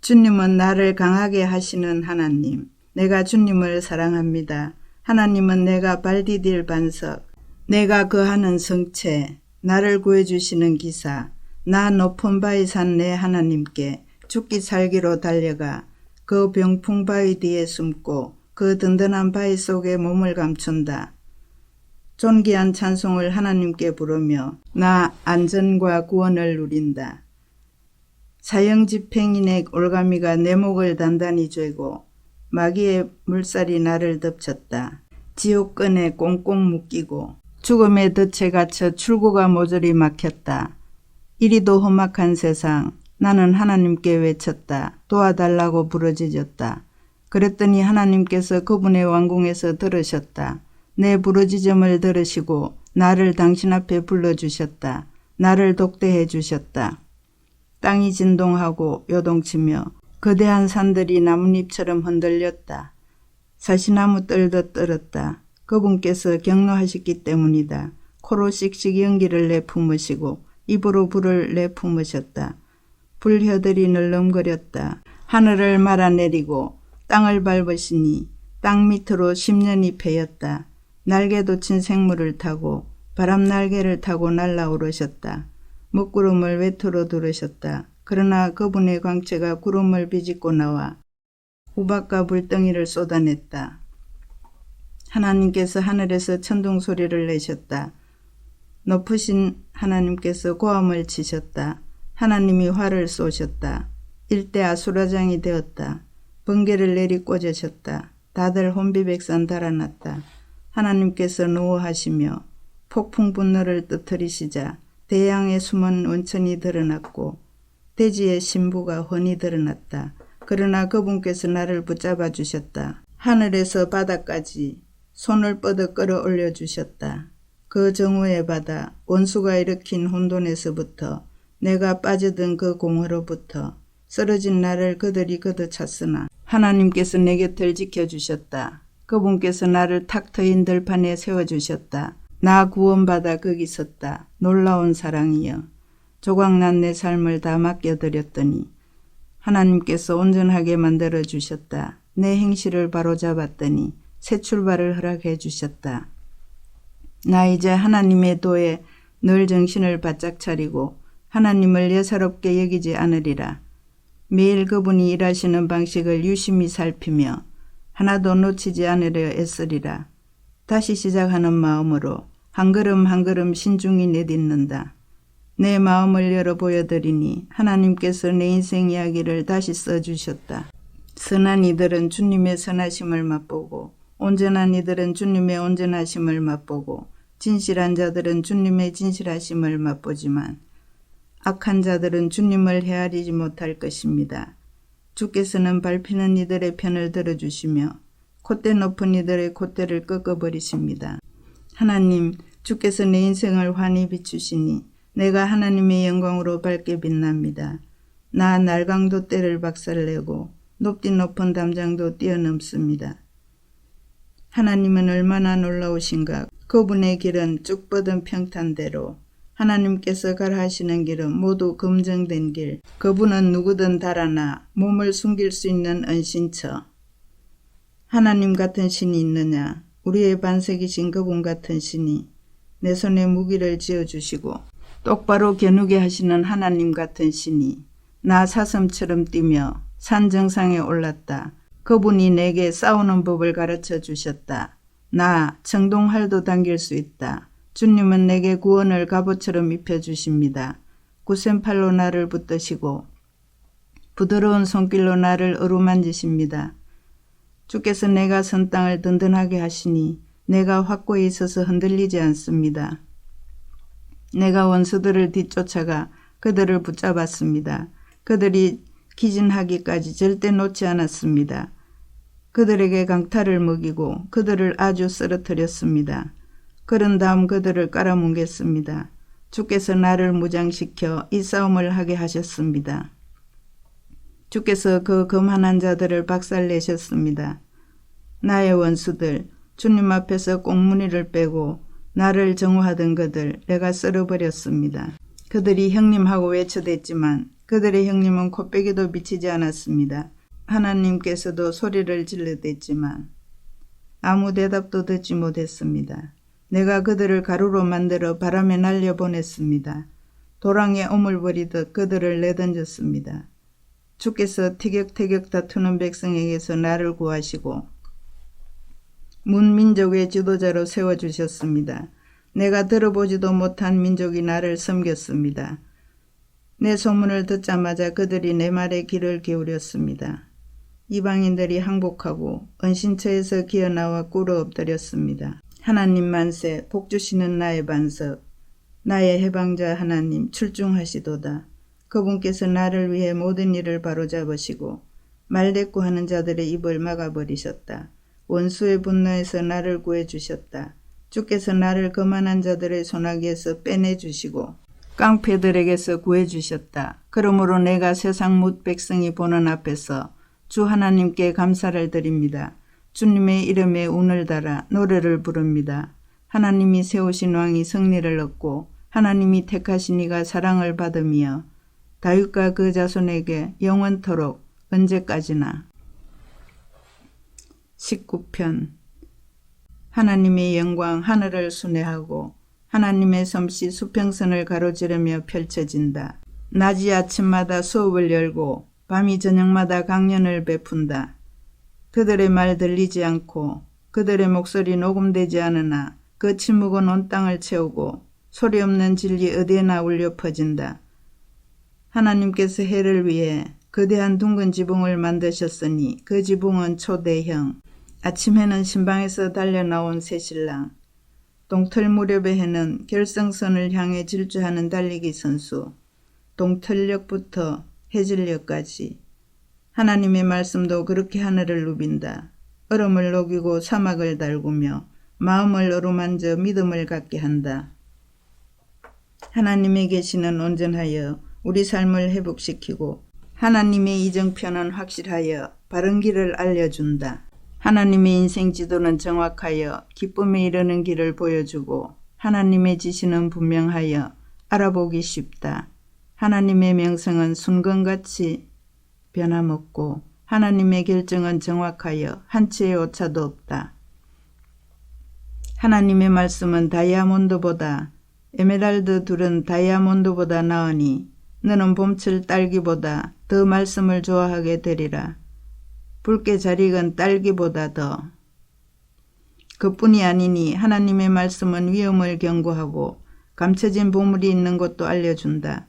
주님은 나를 강하게 하시는 하나님. 내가 주님을 사랑합니다. 하나님은 내가 발디딜 반석, 내가 거하는 성체, 나를 구해주시는 기사. 나 높은 바위 산 내 하나님께 죽기 살기로 달려가 그 병풍 바위 뒤에 숨고 그 든든한 바위 속에 몸을 감춘다. 존귀한 찬송을 하나님께 부르며 나 안전과 구원을 누린다. 사형집행인의 올가미가 내 목을 단단히 쬐고 마귀의 물살이 나를 덮쳤다. 지옥끈에 꽁꽁 묶이고 죽음의 덫에 갇혀 출구가 모조리 막혔다. 이리도 험악한 세상, 나는 하나님께 외쳤다. 도와달라고 부르짖었다. 그랬더니 하나님께서 그분의 왕궁에서 들으셨다. 내 부르짖음을 들으시고 나를 당신 앞에 불러주셨다. 나를 독대해 주셨다. 땅이 진동하고 요동치며 거대한 산들이 나뭇잎처럼 흔들렸다. 사시나무 뜰도 떨었다. 그분께서 경노하셨기 때문이다. 코로 씩씩 연기를 내뿜으시고 입으로 불을 내뿜으셨다. 불혀들이 늘름거렸다. 하늘을 말아내리고 땅을 밟으시니 땅 밑으로 10년이 패였다. 날개 돋친 생물을 타고 바람 날개를 타고 날아오르셨다. 먹구름을 외투로 두르셨다. 그러나 그분의 광채가 구름을 비집고 나와 우박과 불덩이를 쏟아냈다. 하나님께서 하늘에서 천둥 소리를 내셨다. 높으신 하나님께서 고함을 치셨다. 하나님이 활을 쏘셨다. 일대 아수라장이 되었다. 번개를 내리 꽂으셨다. 다들 혼비백산 달아났다. 하나님께서 노하시며 폭풍 분노를 뜨뜨리시자 대양의 숨은 원천이 드러났고 대지의 신부가 훤히 드러났다. 그러나 그분께서 나를 붙잡아 주셨다. 하늘에서 바다까지 손을 뻗어 끌어올려 주셨다. 그 정오의 바다, 원수가 일으킨 혼돈에서부터 내가 빠져든 그 공허로부터 쓰러진 나를 그들이 걷어찼으나 하나님께서 내 곁을 지켜주셨다. 그분께서 나를 탁 트인 들판에 세워주셨다. 나 구원받아 거기 섰다. 놀라운 사랑이여. 조각난 내 삶을 다 맡겨드렸더니 하나님께서 온전하게 만들어주셨다. 내 행실을 바로잡았더니 새 출발을 허락해 주셨다. 나 이제 하나님의 도에 늘 정신을 바짝 차리고 하나님을 예사롭게 여기지 않으리라. 매일 그분이 일하시는 방식을 유심히 살피며 하나도 놓치지 않으려 애쓰리라. 다시 시작하는 마음으로 한 걸음 한 걸음 신중히 내딛는다. 내 마음을 열어 보여드리니 하나님께서 내 인생 이야기를 다시 써주셨다. 선한 이들은 주님의 선하심을 맛보고 온전한 이들은 주님의 온전하심을 맛보고 진실한 자들은 주님의 진실하심을 맛보지만 악한 자들은 주님을 헤아리지 못할 것입니다. 주께서는 밟히는 이들의 편을 들어주시며 콧대 높은 이들의 콧대를 꺾어버리십니다. 하나님, 주께서 내 인생을 환히 비추시니 내가 하나님의 영광으로 밝게 빛납니다. 나 날강도 떼를 박살내고 높디 높은 담장도 뛰어넘습니다. 하나님은 얼마나 놀라우신가. 그분의 길은 쭉 뻗은 평탄대로 하나님께서 가라 하시는 길은 모두 검증된 길. 그분은 누구든 달아나 몸을 숨길 수 있는 은신처. 하나님 같은 신이 있느냐. 우리의 반석이신 그분 같은 신이 내 손에 무기를 지어주시고 똑바로 겨누게 하시는 하나님 같은 신이 나 사슴처럼 뛰며 산 정상에 올랐다. 그분이 내게 싸우는 법을 가르쳐 주셨다. 나 청동활도 당길 수 있다. 주님은 내게 구원을 갑옷처럼 입혀주십니다. 굳센 팔로 나를 붙드시고 부드러운 손길로 나를 어루만지십니다. 주께서 내가 선 땅을 든든하게 하시니 내가 확고히 서서 흔들리지 않습니다. 내가 원수들을 뒤쫓아가 그들을 붙잡았습니다. 그들이 기진하기까지 절대 놓지 않았습니다. 그들에게 강탈을 먹이고 그들을 아주 쓰러뜨렸습니다. 그런 다음 그들을 깔아뭉갰습니다. 주께서 나를 무장시켜 이 싸움을 하게 하셨습니다. 주께서 그 거만한 자들을 박살내셨습니다. 나의 원수들, 주님 앞에서 꽁무니를 빼고 나를 정오하던 그들 내가 썰어버렸습니다. 그들이 형님하고 외쳐댔지만 그들의 형님은 코빼기도 비치지 않았습니다. 하나님께서도 소리를 질러댔지만 아무 대답도 듣지 못했습니다. 내가 그들을 가루로 만들어 바람에 날려보냈습니다. 도랑에 오물버리듯 그들을 내던졌습니다. 주께서 티격태격 다투는 백성에게서 나를 구하시고 문민족의 지도자로 세워주셨습니다. 내가 들어보지도 못한 민족이 나를 섬겼습니다. 내 소문을 듣자마자 그들이 내 말에 귀를 기울였습니다. 이방인들이 항복하고 은신처에서 기어나와 꿇어 엎드렸습니다. 하나님 만세, 복주시는 나의 반석, 나의 해방자 하나님 출중하시도다. 그분께서 나를 위해 모든 일을 바로잡으시고 말대꾸하는 자들의 입을 막아버리셨다. 원수의 분노에서 나를 구해주셨다. 주께서 나를 거만한 자들의 손아귀에서 빼내주시고 깡패들에게서 구해주셨다. 그러므로 내가 세상 뭇 백성이 보는 앞에서 주 하나님께 감사를 드립니다. 주님의 이름에 운을 달아 노래를 부릅니다. 하나님이 세우신 왕이 승리를 얻고 하나님이 택하신 이가 사랑을 받으며 다윗과 그 자손에게 영원토록 언제까지나. 19편. 하나님의 영광 하늘을 순회하고 하나님의 솜씨 수평선을 가로지르며 펼쳐진다. 낮이 아침마다 수업을 열고 밤이 저녁마다 강연을 베푼다. 그들의 말 들리지 않고 그들의 목소리 녹음되지 않으나 그 침묵은 온 땅을 채우고 소리 없는 진리 어디에나 울려 퍼진다. 하나님께서 해를 위해 거대한 둥근 지붕을 만드셨으니 그 지붕은 초대형. 아침 해는 신방에서 달려나온 새신랑. 동틀 무렵의 해는 결승선을 향해 질주하는 달리기 선수. 동틀역부터 해질역까지. 하나님의 말씀도 그렇게 하늘을 누빈다. 얼음을 녹이고 사막을 달구며 마음을 어루만져 믿음을 갖게 한다. 하나님의 계시는 온전하여 우리 삶을 회복시키고 하나님의 이정표는 확실하여 바른 길을 알려준다. 하나님의 인생 지도는 정확하여 기쁨에 이르는 길을 보여주고 하나님의 지시는 분명하여 알아보기 쉽다. 하나님의 명성은 순금같이 변함없고 하나님의 결정은 정확하여 한치의 오차도 없다. 하나님의 말씀은 다이아몬드보다 에메랄드 둘은 다이아몬드보다 나으니 너는 봄철 딸기보다 더 말씀을 좋아하게 되리라. 붉게 잘 익은 딸기보다 더. 그뿐이 아니니 하나님의 말씀은 위험을 경고하고 감춰진 보물이 있는 곳도 알려준다.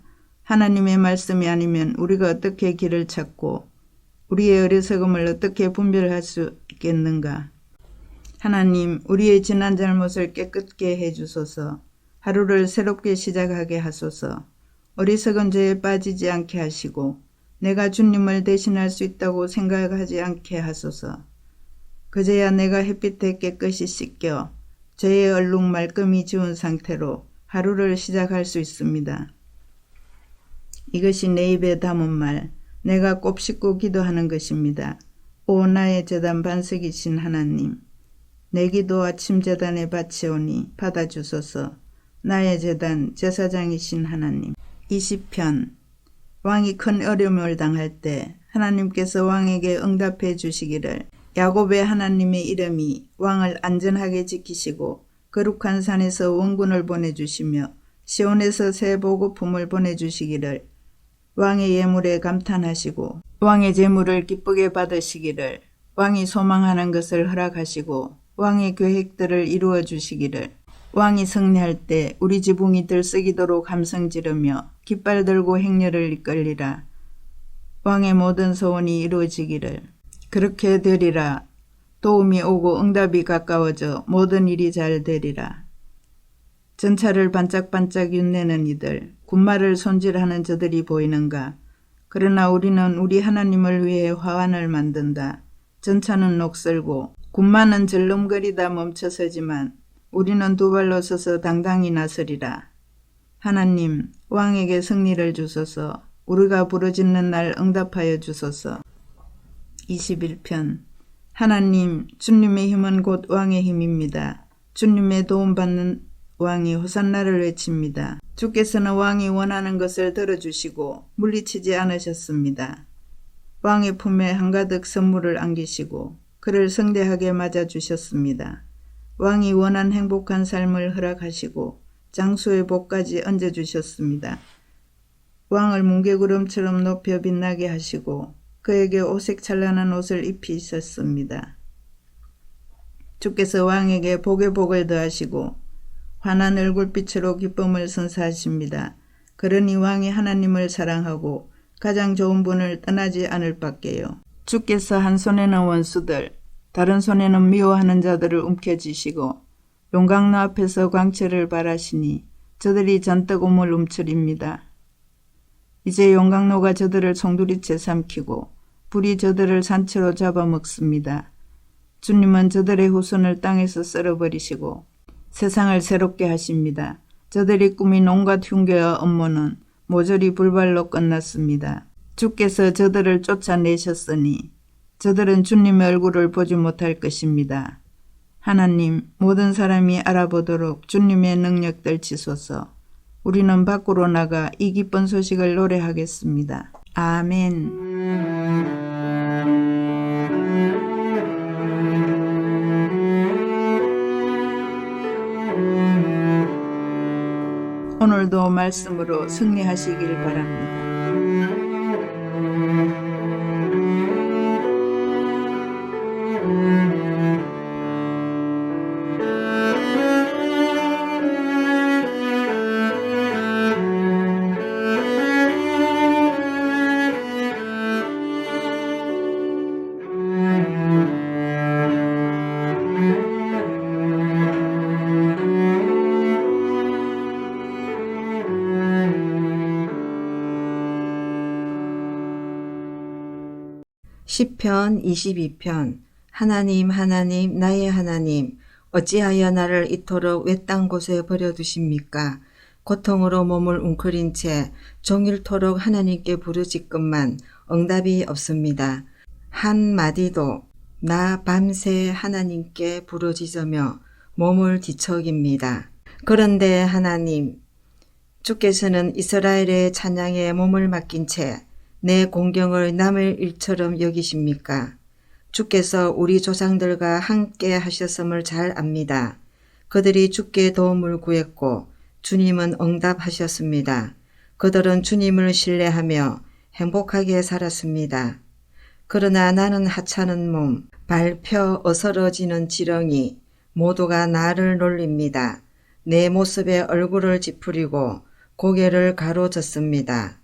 하나님의 말씀이 아니면 우리가 어떻게 길을 찾고 우리의 어리석음을 어떻게 분별할 수 있겠는가. 하나님, 우리의 지난 잘못을 깨끗게 해주소서. 하루를 새롭게 시작하게 하소서. 어리석은 죄에 빠지지 않게 하시고 내가 주님을 대신할 수 있다고 생각하지 않게 하소서. 그제야 내가 햇빛에 깨끗이 씻겨 죄의 얼룩 말끔히 지운 상태로 하루를 시작할 수 있습니다. 이것이 내 입에 담은 말, 내가 곱씹고 기도하는 것입니다. 오 나의 제단 반석이신 하나님, 내 기도 아침 제단에 바치오니 받아주소서. 나의 제단 제사장이신 하나님. 20편. 왕이 큰 어려움을 당할 때 하나님께서 왕에게 응답해 주시기를 야곱의 하나님의 이름이 왕을 안전하게 지키시고 거룩한 산에서 원군을 보내주시며 시온에서 새 보급품을 보내주시기를 왕의 예물에 감탄하시고 왕의 재물을 기쁘게 받으시기를 왕이 소망하는 것을 허락하시고 왕의 계획들을 이루어 주시기를 왕이 승리할 때 우리 지붕이 들썩이도록 함성 지르며 깃발 들고 행렬을 이끌리라. 왕의 모든 소원이 이루어지기를 그렇게 되리라. 도움이 오고 응답이 가까워져 모든 일이 잘 되리라. 전차를 반짝반짝 윤내는 이들, 군마를 손질하는 저들이 보이는가. 그러나 우리는 우리 하나님을 위해 화환을 만든다. 전차는 녹슬고 군마는 절름거리다 멈춰서지만 우리는 두 발로 서서 당당히 나서리라. 하나님, 왕에게 승리를 주소서. 우리가 부르짖는 날 응답하여 주소서. 21편. 하나님, 주님의 힘은 곧 왕의 힘입니다. 주님의 도움받는 왕이 호산나를 외칩니다. 주께서는 왕이 원하는 것을 들어주시고 물리치지 않으셨습니다. 왕의 품에 한가득 선물을 안기시고 그를 성대하게 맞아주셨습니다. 왕이 원한 행복한 삶을 허락하시고 장수의 복까지 얹어주셨습니다. 왕을 뭉게구름처럼 높여 빛나게 하시고 그에게 오색 찬란한 옷을 입히셨습니다. 주께서 왕에게 복에 복을 더하시고 환한 얼굴빛으로 기쁨을 선사하십니다. 그러니 왕이 하나님을 사랑하고 가장 좋은 분을 떠나지 않을 밖에요. 주께서 한 손에는 원수들, 다른 손에는 미워하는 자들을 움켜쥐시고 용광로 앞에서 광채를 발하시니 저들이 잔뜩 우물 움츠립니다. 이제 용광로가 저들을 송두리째 삼키고 불이 저들을 산채로 잡아먹습니다. 주님은 저들의 후손을 땅에서 썰어버리시고 세상을 새롭게 하십니다. 저들이 꾸민 온갖 흉계와 업무는 모조리 불발로 끝났습니다. 주께서 저들을 쫓아내셨으니 저들은 주님의 얼굴을 보지 못할 것입니다. 하나님, 모든 사람이 알아보도록 주님의 능력들 치소서. 우리는 밖으로 나가 이 기쁜 소식을 노래하겠습니다. 아멘. 오늘도 말씀으로 승리하시길 바랍니다. 시편 22편. 하나님, 하나님, 나의 하나님, 어찌하여 나를 이토록 외딴 곳에 버려두십니까? 고통으로 몸을 웅크린 채 종일토록 하나님께 부르짖건만 응답이 없습니다. 한마디도 나 밤새 하나님께 부르짖으며 몸을 뒤척입니다. 그런데 하나님, 주께서는 이스라엘의 찬양에 몸을 맡긴 채 내 공경을 남의 일처럼 여기십니까? 주께서 우리 조상들과 함께 하셨음을 잘 압니다. 그들이 주께 도움을 구했고 주님은 응답하셨습니다. 그들은 주님을 신뢰하며 행복하게 살았습니다. 그러나 나는 하찮은 몸, 밟혀 어스러지는 지렁이, 모두가 나를 놀립니다. 내 모습에 얼굴을 찌푸리고 고개를 가로젓습니다.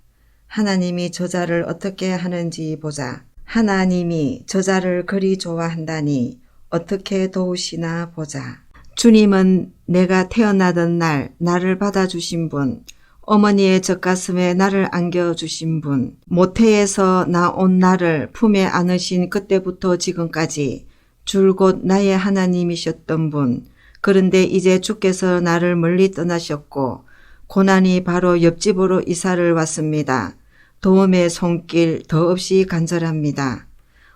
하나님이 저자를 어떻게 하는지 보자. 하나님이 저자를 그리 좋아한다니 어떻게 도우시나 보자. 주님은 내가 태어나던 날 나를 받아주신 분, 어머니의 젖가슴에 나를 안겨주신 분, 모태에서 나온 나를 품에 안으신 그때부터 지금까지 줄곧 나의 하나님이셨던 분, 그런데 이제 주께서 나를 멀리 떠나셨고 고난이 바로 옆집으로 이사를 왔습니다. 도움의 손길 더없이 간절합니다.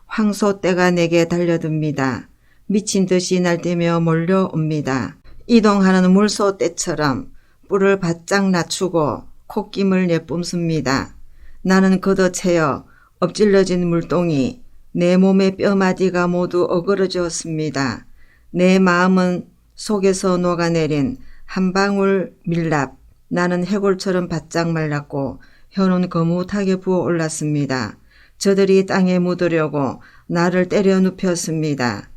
황소떼가 내게 달려듭니다. 미친 듯이 날뛰며 몰려옵니다. 이동하는 물소떼처럼 뿔을 바짝 낮추고 콧김을 내뿜습니다. 나는 걷어채어 엎질러진 물동이, 내 몸의 뼈마디가 모두 어그러졌습니다. 내 마음은 속에서 녹아내린 한 방울 밀랍. 나는 해골처럼 바짝 말랐고 혀는 거뭇하게 부어올랐습니다. 저들이 땅에 묻으려고 나를 때려 눕혔습니다.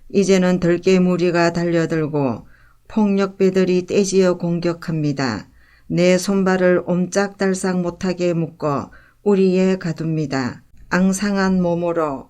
이제는 들개 무리가 달려들고 폭력배들이 떼지어 공격합니다. 내 손발을 옴짝달싹 못하게 묶어 우리에 가둡니다. 앙상한 몸으로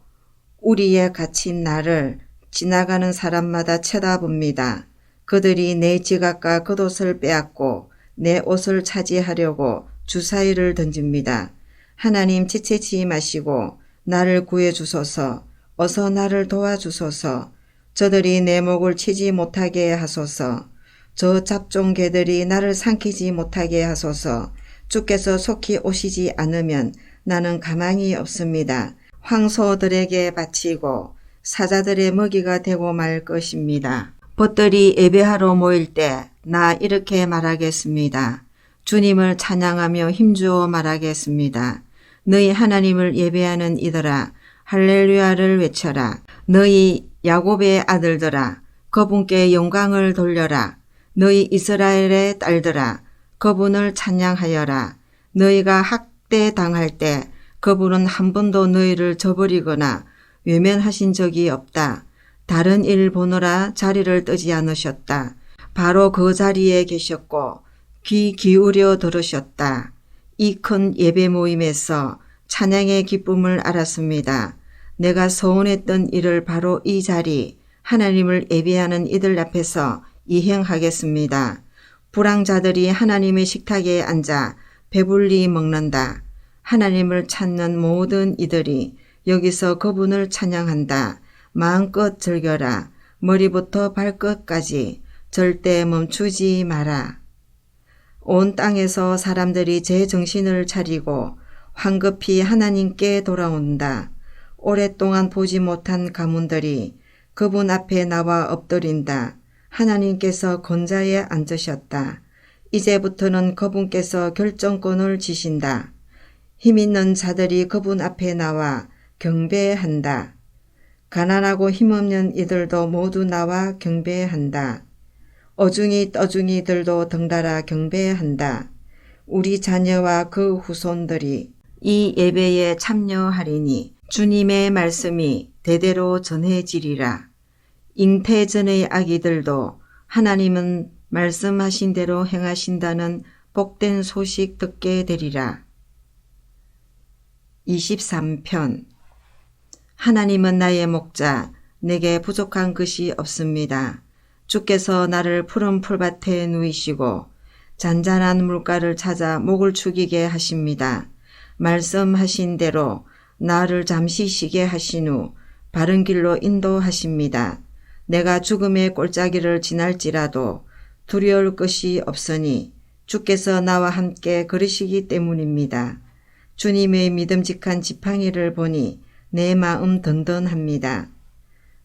우리에 갇힌 나를 지나가는 사람마다 쳐다봅니다. 그들이 내 지갑과 겉옷을 빼앗고 내 옷을 차지하려고 주사위를 던집니다. 하나님 지체치 마시고 나를 구해주소서. 어서 나를 도와주소서. 저들이 내 목을 치지 못하게 하소서. 저 잡종 개들이 나를 삼키지 못하게 하소서. 주께서 속히 오시지 않으면 나는 가만히 없습니다. 황소들에게 바치고 사자들의 먹이가 되고 말 것입니다. 벗들이 예배하러 모일 때 나 이렇게 말하겠습니다. 주님을 찬양하며 힘주어 말하겠습니다. 너희 하나님을 예배하는 이들아, 할렐루야를 외쳐라. 너희 야곱의 아들들아, 그분께 영광을 돌려라. 너희 이스라엘의 딸들아, 그분을 찬양하여라. 너희가 학대당할 때 그분은 한 번도 너희를 저버리거나 외면하신 적이 없다. 다른 일 보느라 자리를 뜨지 않으셨다. 바로 그 자리에 계셨고 귀 기울여 들으셨다. 이 큰 예배 모임에서 찬양의 기쁨을 알았습니다. 내가 서운했던 일을 바로 이 자리, 하나님을 예배하는 이들 앞에서 이행하겠습니다. 불황자들이 하나님의 식탁에 앉아 배불리 먹는다. 하나님을 찾는 모든 이들이 여기서 그분을 찬양한다. 마음껏 즐겨라. 머리부터 발끝까지 절대 멈추지 마라. 온 땅에서 사람들이 제 정신을 차리고 황급히 하나님께 돌아온다. 오랫동안 보지 못한 가문들이 그분 앞에 나와 엎드린다. 하나님께서 권자에 앉으셨다. 이제부터는 그분께서 결정권을 지신다. 힘있는 자들이 그분 앞에 나와 경배한다. 가난하고 힘없는 이들도 모두 나와 경배한다. 어중이 떠중이들도 덩달아 경배한다. 우리 자녀와 그 후손들이 이 예배에 참여하리니 주님의 말씀이 대대로 전해지리라. 잉태전의 아기들도 하나님은 말씀하신 대로 행하신다는 복된 소식 듣게 되리라. 23편. 하나님은 나의 목자, 내게 부족한 것이 없습니다. 주께서 나를 푸른 풀밭에 누이시고 잔잔한 물가를 찾아 목을 축이게 하십니다. 말씀하신 대로 나를 잠시 쉬게 하신 후 바른 길로 인도하십니다. 내가 죽음의 골짜기를 지날지라도 두려울 것이 없으니 주께서 나와 함께 걸으시기 때문입니다. 주님의 믿음직한 지팡이를 보니 내 마음 든든합니다.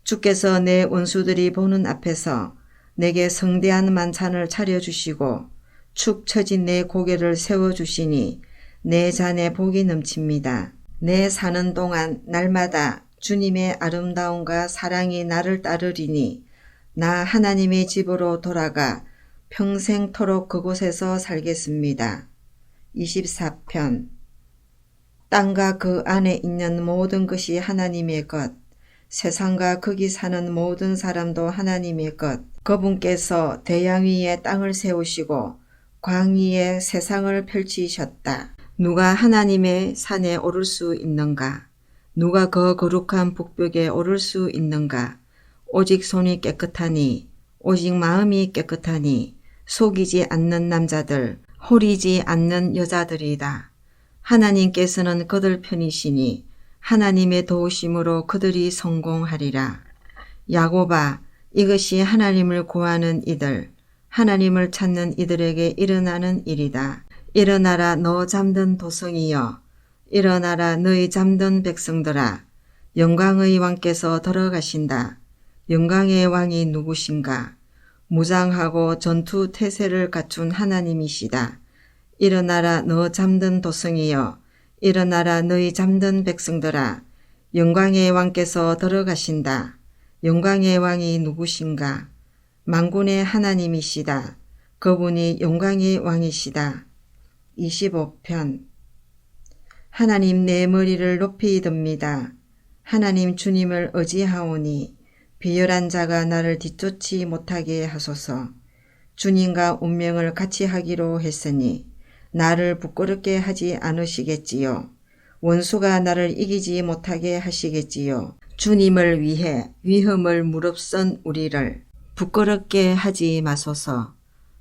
주께서 내 원수들이 보는 앞에서 내게 성대한 만찬을 차려주시고 축 처진 내 고개를 세워주시니 내 잔에 복이 넘칩니다. 내 사는 동안 날마다 주님의 아름다움과 사랑이 나를 따르리니 나 하나님의 집으로 돌아가 평생토록 그곳에서 살겠습니다. 24편. 땅과 그 안에 있는 모든 것이 하나님의 것, 세상과 거기 사는 모든 사람도 하나님의 것. 그분께서 대양 위에 땅을 세우시고 광 위에 세상을 펼치셨다. 누가 하나님의 산에 오를 수 있는가? 누가 그 거룩한 북벽에 오를 수 있는가? 오직 손이 깨끗하니, 오직 마음이 깨끗하니, 속이지 않는 남자들, 호리지 않는 여자들이다. 하나님께서는 그들 편이시니 하나님의 도우심으로 그들이 성공하리라. 야곱아, 이것이 하나님을 구하는 이들, 하나님을 찾는 이들에게 일어나는 일이다. 일어나라 너 잠든 도성이여, 일어나라 너희 잠든 백성들아. 영광의 왕께서 들어가신다. 영광의 왕이 누구신가? 무장하고 전투 태세를 갖춘 하나님이시다. 일어나라 너 잠든 도성이여, 일어나라 너희 잠든 백성들아. 영광의 왕께서 들어가신다. 영광의 왕이 누구신가? 만군의 하나님이시다. 그분이 영광의 왕이시다. 25편. 하나님 내 머리를 높이 듭니다. 하나님 주님을 의지하오니 비열한 자가 나를 뒤쫓지 못하게 하소서. 주님과 운명을 같이 하기로 했으니 나를 부끄럽게 하지 않으시겠지요. 원수가 나를 이기지 못하게 하시겠지요. 주님을 위해 위험을 무릅쓴 우리를 부끄럽게 하지 마소서.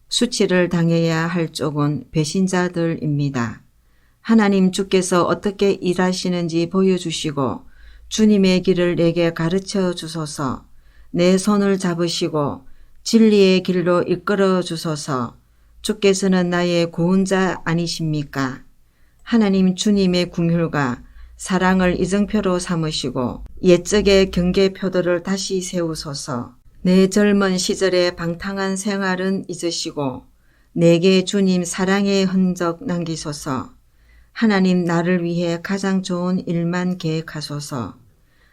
수치를 당해야 할 쪽은 배신자들입니다. 하나님 주께서 어떻게 일하시는지 보여주시고 주님의 길을 내게 가르쳐 주소서. 내 손을 잡으시고 진리의 길로 이끌어 주소서. 주께서는 나의 구원자 아니십니까? 하나님 주님의 긍휼과 사랑을 이정표로 삼으시고 옛적의 경계표들을 다시 세우소서. 내 젊은 시절의 방탕한 생활은 잊으시고 내게 주님 사랑의 흔적 남기소서. 하나님 나를 위해 가장 좋은 일만 계획하소서.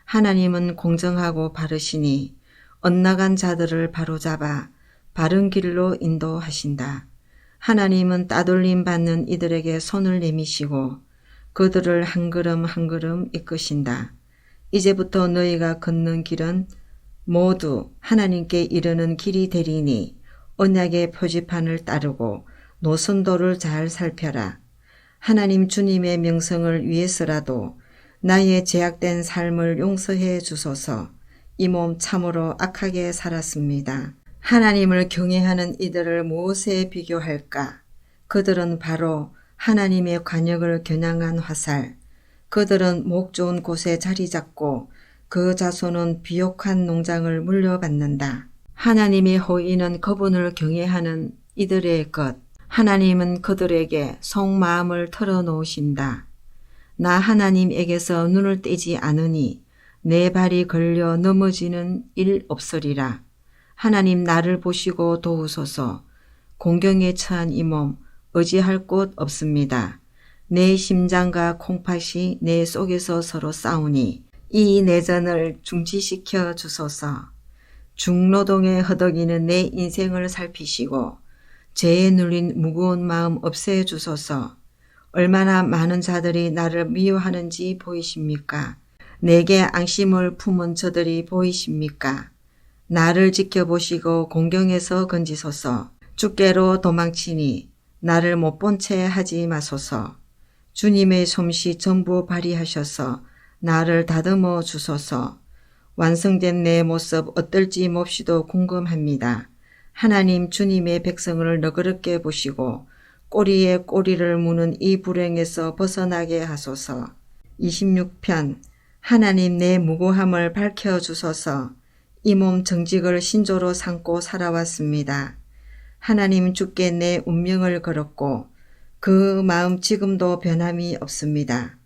하나님은 공정하고 바르시니 엇나간 자들을 바로잡아 바른 길로 인도하신다. 하나님은 따돌림 받는 이들에게 손을 내미시고 그들을 한 걸음 한 걸음 이끄신다. 이제부터 너희가 걷는 길은 모두 하나님께 이르는 길이 되리니 언약의 표지판을 따르고 노선도를 잘 살펴라. 하나님 주님의 명성을 위해서라도 나의 제약된 삶을 용서해 주소서. 이 몸 참으로 악하게 살았습니다. 하나님을 경외하는 이들을 무엇에 비교할까? 그들은 바로 하나님의 관역을 겨냥한 화살. 그들은 목 좋은 곳에 자리 잡고 그 자손은 비옥한 농장을 물려받는다. 하나님의 호의는 그분을 경외하는 이들의 것. 하나님은 그들에게 속마음을 털어놓으신다. 나 하나님에게서 눈을 떼지 않으니 내 발이 걸려 넘어지는 일 없으리라. 하나님 나를 보시고 도우소서. 공경에 처한 이 몸 의지할 곳 없습니다. 내 심장과 콩팥이 내 속에서 서로 싸우니 이 내전을 중지시켜 주소서. 중노동에 허덕이는 내 인생을 살피시고 죄에 눌린 무거운 마음 없애 주소서. 얼마나 많은 자들이 나를 미워하는지 보이십니까? 내게 앙심을 품은 저들이 보이십니까? 나를 지켜보시고 공경에서 건지소서. 주께로 도망치니 나를 못 본 채 하지 마소서. 주님의 솜씨 전부 발휘하셔서 나를 다듬어 주소서. 완성된 내 모습 어떨지 몹시도 궁금합니다. 하나님 주님의 백성을 너그럽게 보시고 꼬리에 꼬리를 무는 이 불행에서 벗어나게 하소서. 26편 하나님 내 무고함을 밝혀주소서. 이 몸 정직을 신조로 삼고 살아왔습니다. 하나님 주께 내 운명을 걸었고 그 마음 지금도 변함이 없습니다.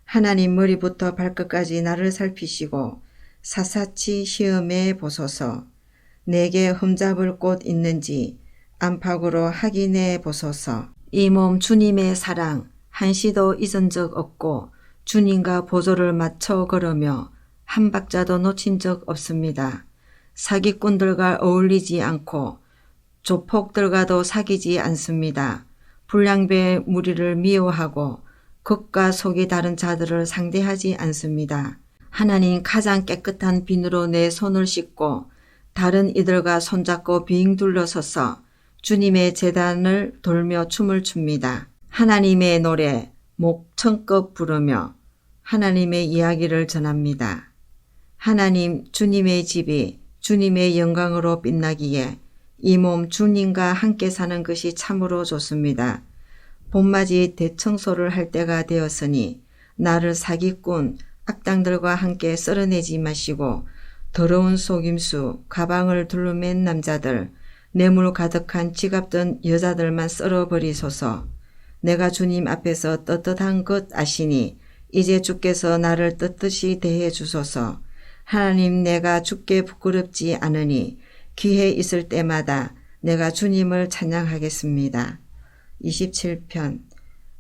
하나님 머리부터 발끝까지 나를 살피시고 사사치 시험해 보소서. 내게 흠잡을 곳 있는지 안팎으로 확인해 보소서. 이 몸 주님의 사랑 한시도 잊은 적 없고 주님과 보조를 맞춰 걸으며 한 박자도 놓친 적 없습니다. 사기꾼들과 어울리지 않고 조폭들과도 사귀지 않습니다. 불량배 무리를 미워하고 겉과 속이 다른 자들을 상대하지 않습니다. 하나님 가장 깨끗한 비누로 내 손을 씻고 다른 이들과 손잡고 빙 둘러서서 주님의 제단을 돌며 춤을 춥니다. 하나님의 노래 목청껏 부르며 하나님의 이야기를 전합니다. 하나님 주님의 집이 주님의 영광으로 빛나기에 이 몸 주님과 함께 사는 것이 참으로 좋습니다. 봄맞이 대청소를 할 때가 되었으니 나를 사기꾼 악당들과 함께 썰어내지 마시고 더러운 속임수 가방을 둘러맨 남자들 뇌물 가득한 지갑 든 여자들만 썰어버리소서. 내가 주님 앞에서 떳떳한 것 아시니 이제 주께서 나를 떳떳이 대해 주소서. 하나님 내가 주께 부끄럽지 않으니 기회 있을 때마다 내가 주님을 찬양하겠습니다. 27편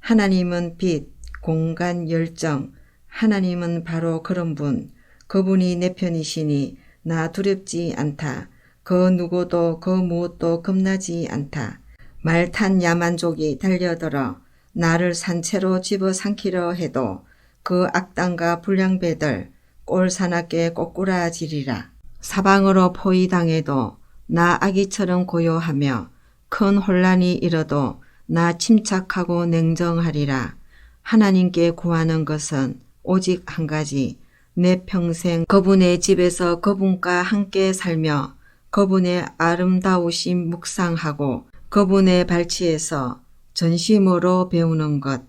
하나님은 빛, 공간, 열정, 하나님은 바로 그런 분, 그분이 내 편이시니 나 두렵지 않다. 그 누구도 그 무엇도 겁나지 않다. 말탄 야만족이 달려들어 나를 산채로 집어삼키려 해도 그 악당과 불량배들 꼴 사납게 꼬꾸라지리라. 사방으로 포위당해도 나 아기처럼 고요하며 큰 혼란이 일어도 나 침착하고 냉정하리라. 하나님께 구하는 것은 오직 한 가지, 내 평생 그분의 집에서 그분과 함께 살며 그분의 아름다우심 묵상하고 그분의 발치에서 전심으로 배우는 것.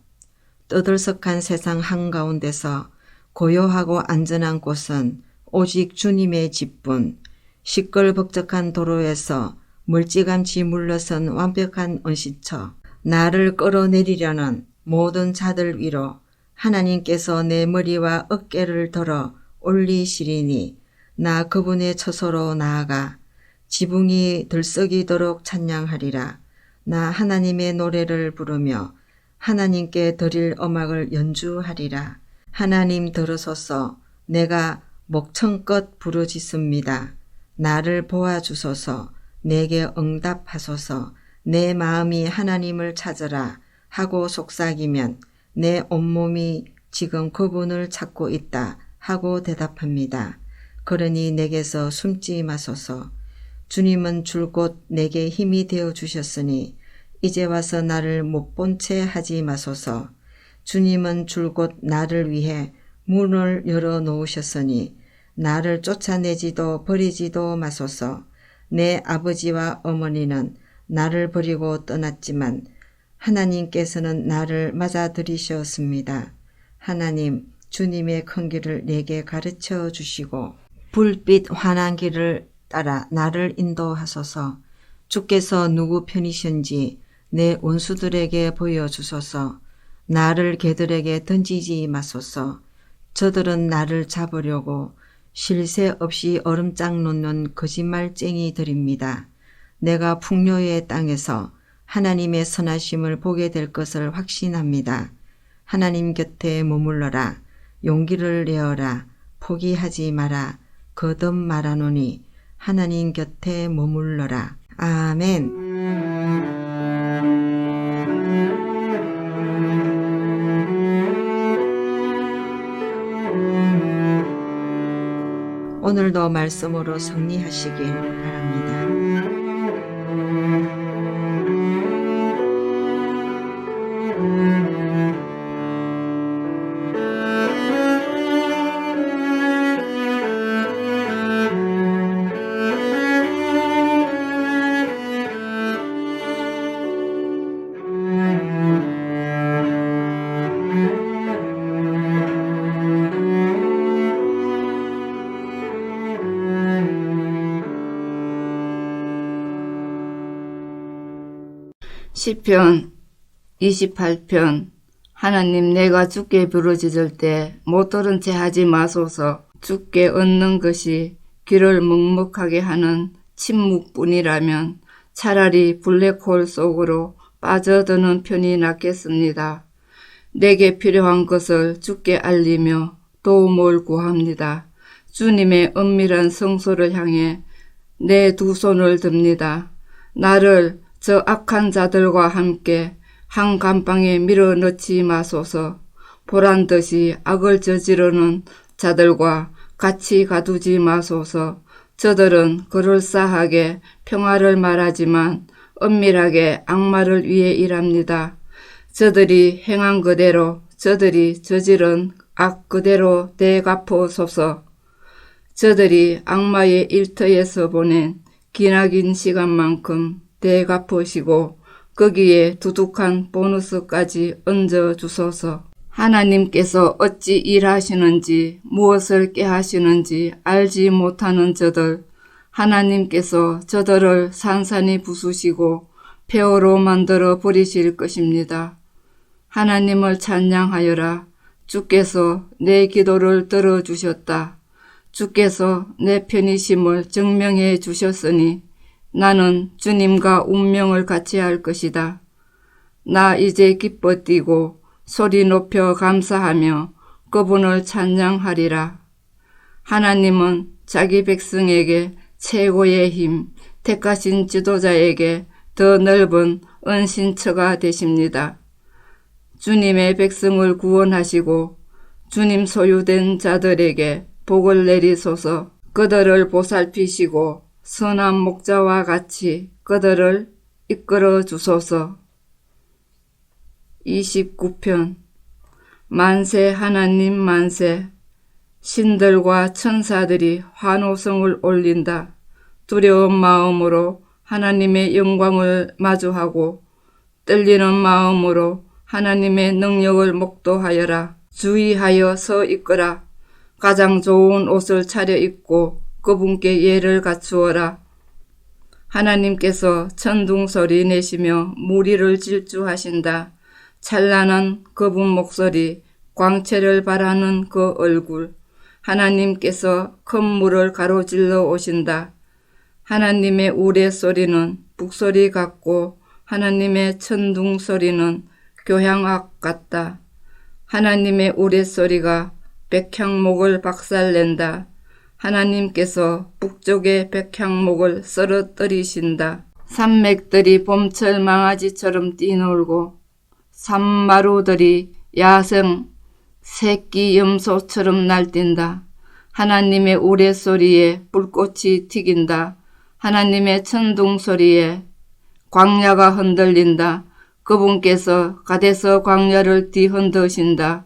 떠들썩한 세상 한가운데서 고요하고 안전한 곳은 오직 주님의 집뿐. 시끌벅적한 도로에서 멀찌감치 물러선 완벽한 은시처. 나를 끌어내리려는 모든 자들 위로 하나님께서 내 머리와 어깨를 들어 올리시리니 나 그분의 처소로 나아가 지붕이 들썩이도록 찬양하리라. 나 하나님의 노래를 부르며 하나님께 드릴 음악을 연주하리라. 하나님 들으소서. 내가 목청껏 부르짖습니다. 나를 보아주소서. 내게 응답하소서. 내 마음이 하나님을 찾으라 하고 속삭이면 내 온몸이 지금 그분을 찾고 있다 하고 대답합니다. 그러니 내게서 숨지 마소서. 주님은 줄곧 내게 힘이 되어 주셨으니 이제 와서 나를 못 본 채 하지 마소서. 주님은 줄곧 나를 위해 문을 열어 놓으셨으니 나를 쫓아내지도 버리지도 마소서. 내 아버지와 어머니는 나를 버리고 떠났지만 하나님께서는 나를 맞아들이셨습니다. 하나님, 주님의 큰 길을 내게 가르쳐 주시고 불빛 환한 길을 따라 나를 인도하소서. 주께서 누구 편이신지 내 원수들에게 보여주소서. 나를 개들에게 던지지 마소서. 저들은 나를 잡으려고 쉴 새 없이 얼음장 놓는 거짓말쟁이들입니다. 내가 풍요의 땅에서 하나님의 선하심을 보게 될 것을 확신합니다. 하나님 곁에 머물러라. 용기를 내어라. 포기하지 마라. 거듭 말하노니 하나님 곁에 머물러라. 아멘. 오늘도 말씀으로 승리하시길 바랍니다. 시편 28편. 하나님, 내가 주께 부르짖을 때 못 들은 채 하지 마소서. 주께 얻는 것이 귀를 먹먹하게 하는 침묵뿐이라면 차라리 블랙홀 속으로 빠져드는 편이 낫겠습니다. 내게 필요한 것을 주께 알리며 도움을 구합니다. 주님의 은밀한 성소를 향해 내 두 손을 듭니다. 나를 저 악한 자들과 함께 한 감방에 밀어넣지 마소서. 보란듯이 악을 저지르는 자들과 같이 가두지 마소서. 저들은 그럴싸하게 평화를 말하지만 은밀하게 악마를 위해 일합니다. 저들이 행한 그대로, 저들이 저지른 악 그대로 되갚으소서. 저들이 악마의 일터에서 보낸 기나긴 시간만큼 되갚으시고 거기에 두둑한 보너스까지 얹어주소서. 하나님께서 어찌 일하시는지 무엇을 깨하시는지 알지 못하는 저들, 하나님께서 저들을 산산이 부수시고 폐허로 만들어 버리실 것입니다. 하나님을 찬양하여라. 주께서 내 기도를 들어주셨다. 주께서 내 편이심을 증명해 주셨으니 나는 주님과 운명을 같이 할 것이다. 나 이제 기뻐 뛰고 소리 높여 감사하며 그분을 찬양하리라. 하나님은 자기 백성에게 최고의 힘, 택하신 지도자에게 더 넓은 은신처가 되십니다. 주님의 백성을 구원하시고 주님 소유된 자들에게 복을 내리소서. 그들을 보살피시고 선한 목자와 같이 그들을 이끌어 주소서. 29편. 만세 하나님 만세. 신들과 천사들이 환호성을 올린다. 두려운 마음으로 하나님의 영광을 마주하고 떨리는 마음으로 하나님의 능력을 목도하여라. 주의하여 서 있거라. 가장 좋은 옷을 차려입고 그분께 예를 갖추어라. 하나님께서 천둥소리 내시며 무리를 질주하신다. 찬란한 그분 목소리, 광채를 발하는 그 얼굴. 하나님께서 큰 물을 가로질러 오신다. 하나님의 우레소리는 북소리 같고 하나님의 천둥소리는 교향악 같다. 하나님의 우레소리가 백향목을 박살낸다. 하나님께서 북쪽의 백향목을 쓰러뜨리신다. 산맥들이 봄철 망아지처럼 뛰놀고 산마루들이 야생 새끼 염소처럼 날뛴다. 하나님의 우레소리에 불꽃이 튀긴다. 하나님의 천둥소리에 광야가 흔들린다. 그분께서 가데스 광야를 뒤흔드신다.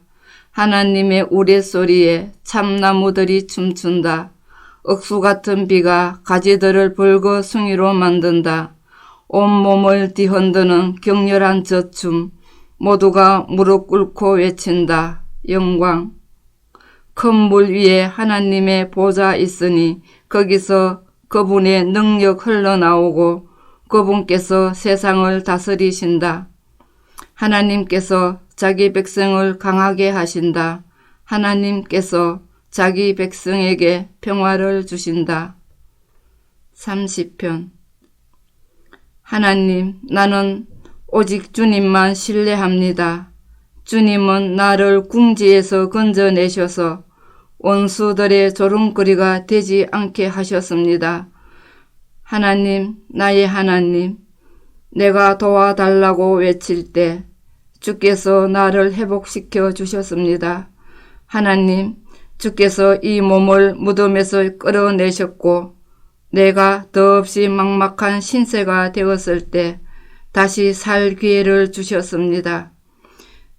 하나님의 우레소리에 참나무들이 춤춘다. 억수 같은 비가 가지들을 벌거숭이로 만든다. 온몸을 뒤흔드는 격렬한 저춤. 모두가 무릎 꿇고 외친다. 영광. 큰 물 위에 하나님의 보좌 있으니 거기서 그분의 능력 흘러나오고 그분께서 세상을 다스리신다. 하나님께서 자기 백성을 강하게 하신다. 하나님께서 자기 백성에게 평화를 주신다. 30편. 하나님, 나는 오직 주님만 신뢰합니다. 주님은 나를 궁지에서 건져내셔서 원수들의 조롱거리가 되지 않게 하셨습니다. 하나님, 나의 하나님, 내가 도와달라고 외칠 때 주께서 나를 회복시켜 주셨습니다. 하나님, 주께서 이 몸을 무덤에서 끌어내셨고 내가 더없이 막막한 신세가 되었을 때 다시 살 기회를 주셨습니다.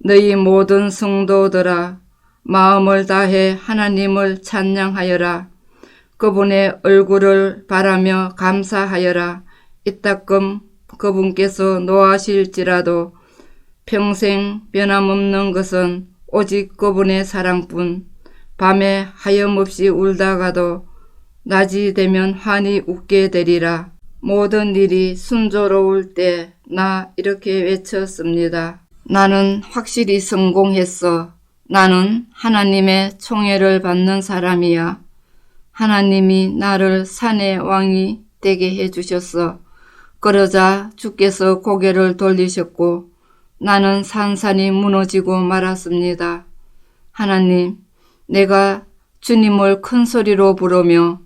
너희 모든 성도들아, 마음을 다해 하나님을 찬양하여라. 그분의 얼굴을 바라며 감사하여라. 이따금 그분께서 노하실지라도 평생 변함없는 것은 오직 그분의 사랑뿐. 밤에 하염없이 울다가도 낮이 되면 환히 웃게 되리라. 모든 일이 순조로울 때 나 이렇게 외쳤습니다. 나는 확실히 성공했어. 나는 하나님의 총애를 받는 사람이야. 하나님이 나를 산의 왕이 되게 해주셨어. 그러자 주께서 고개를 돌리셨고 나는 산산이 무너지고 말았습니다. 하나님, 내가 주님을 큰 소리로 부르며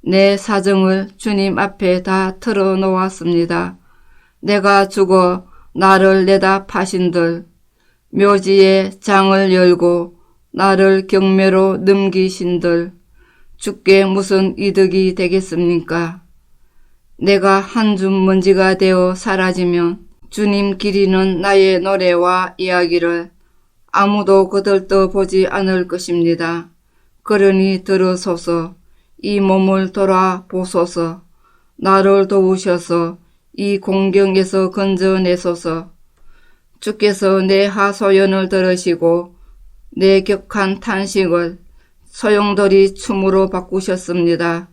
내 사정을 주님 앞에 다 털어놓았습니다. 내가 죽어 나를 내다 파신들, 묘지에 장을 열고 나를 경매로 넘기신들, 주께 무슨 이득이 되겠습니까? 내가 한 줌 먼지가 되어 사라지면 주님 기리는 나의 노래와 이야기를 아무도 거들떠 보지 않을 것입니다. 그러니 들으소서, 이 몸을 돌아보소서, 나를 도우셔서 이 공경에서 건져내소서. 주께서 내 하소연을 들으시고 내 격한 탄식을 소용돌이 춤으로 바꾸셨습니다.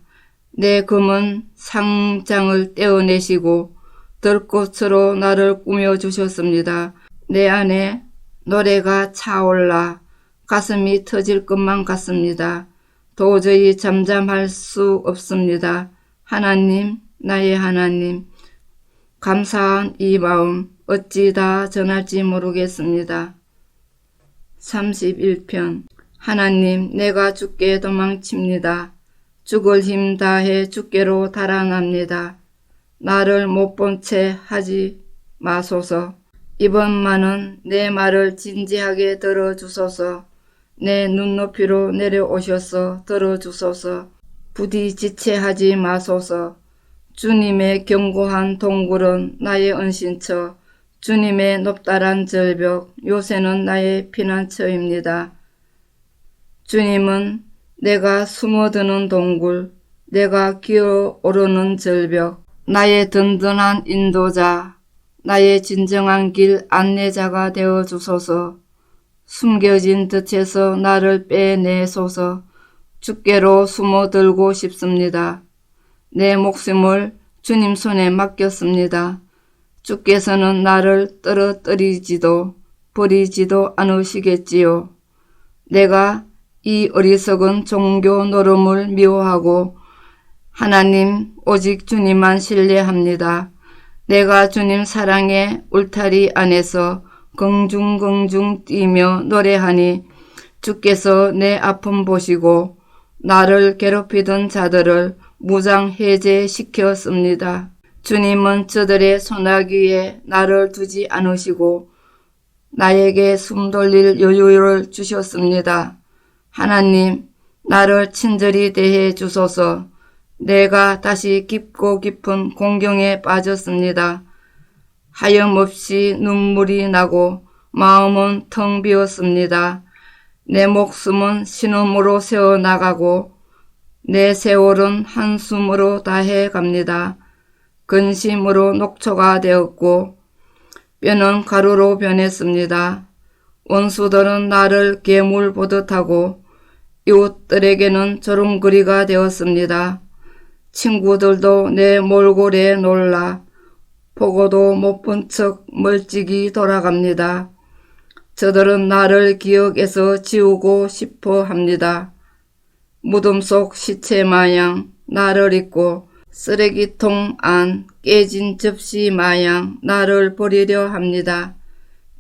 내 검은 상장을 떼어내시고 들꽃으로 나를 꾸며주셨습니다. 내 안에 노래가 차올라 가슴이 터질 것만 같습니다. 도저히 잠잠할 수 없습니다. 하나님, 나의 하나님, 감사한 이 마음 어찌 다 전할지 모르겠습니다. 31편. 하나님, 내가 주께 도망칩니다. 죽을 힘 다해 주께로 달아납니다. 나를 못 본 채 하지 마소서. 이번만은 내 말을 진지하게 들어주소서. 내 눈높이로 내려오셔서 들어주소서. 부디 지체하지 마소서. 주님의 견고한 동굴은 나의 은신처, 주님의 높다란 절벽, 요새는 나의 피난처입니다. 주님은 내가 숨어드는 동굴, 내가 기어오르는 절벽, 나의 든든한 인도자, 나의 진정한 길 안내자가 되어 주소서. 숨겨진 덫에서 나를 빼내소서. 주께로 숨어들고 싶습니다. 내 목숨을 주님 손에 맡겼습니다. 주께서는 나를 떨어뜨리지도 버리지도 않으시겠지요. 내가 이 어리석은 종교 노름을 미워하고 하나님 오직 주님만 신뢰합니다. 내가 주님 사랑의 울타리 안에서 긍중긍중 뛰며 노래하니 주께서 내 아픔 보시고 나를 괴롭히던 자들을 무장 해제시켰습니다. 주님은 저들의 소나기에 나를 두지 않으시고 나에게 숨 돌릴 여유를 주셨습니다. 하나님, 나를 친절히 대해 주소서. 내가 다시 깊고 깊은 공경에 빠졌습니다. 하염없이 눈물이 나고 마음은 텅 비었습니다. 내 목숨은 신음으로 새어나가고 내 세월은 한숨으로 다해 갑니다. 근심으로 녹초가 되었고 뼈는 가루로 변했습니다. 원수들은 나를 괴물 보듯 하고 이웃들에게는 조롱거리가 되었습니다. 친구들도 내 몰골에 놀라 보고도 못 본 척 멀찍이 돌아갑니다. 저들은 나를 기억에서 지우고 싶어 합니다. 무덤 속 시체 마냥 나를 잊고 쓰레기통 안 깨진 접시 마냥 나를 버리려 합니다.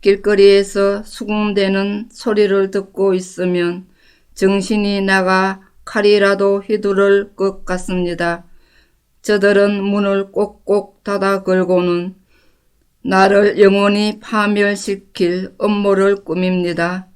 길거리에서 수군대는 소리를 듣고 있으면 정신이 나가 칼이라도 휘두를 것 같습니다. 저들은 문을 꼭꼭 닫아 걸고는 나를 영원히 파멸시킬 음모를 꾸밉니다.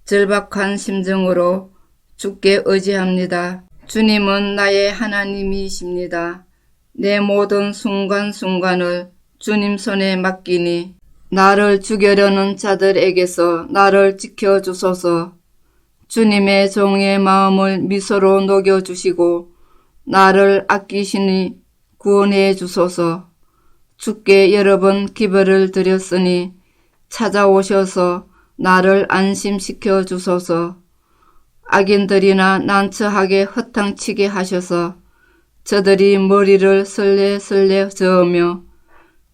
절박한 심정으로 주께 의지합니다. 주님은 나의 하나님이십니다. 내 모든 순간순간을 주님 손에 맡기니 나를 죽이려는 자들에게서 나를 지켜주소서. 주님의 종의 마음을 미소로 녹여주시고 나를 아끼시니 구원해 주소서. 주께 여러 번 기별을 드렸으니 찾아오셔서 나를 안심시켜 주소서. 악인들이나 난처하게 허탕치게 하셔서 저들이 머리를 설레설레 저으며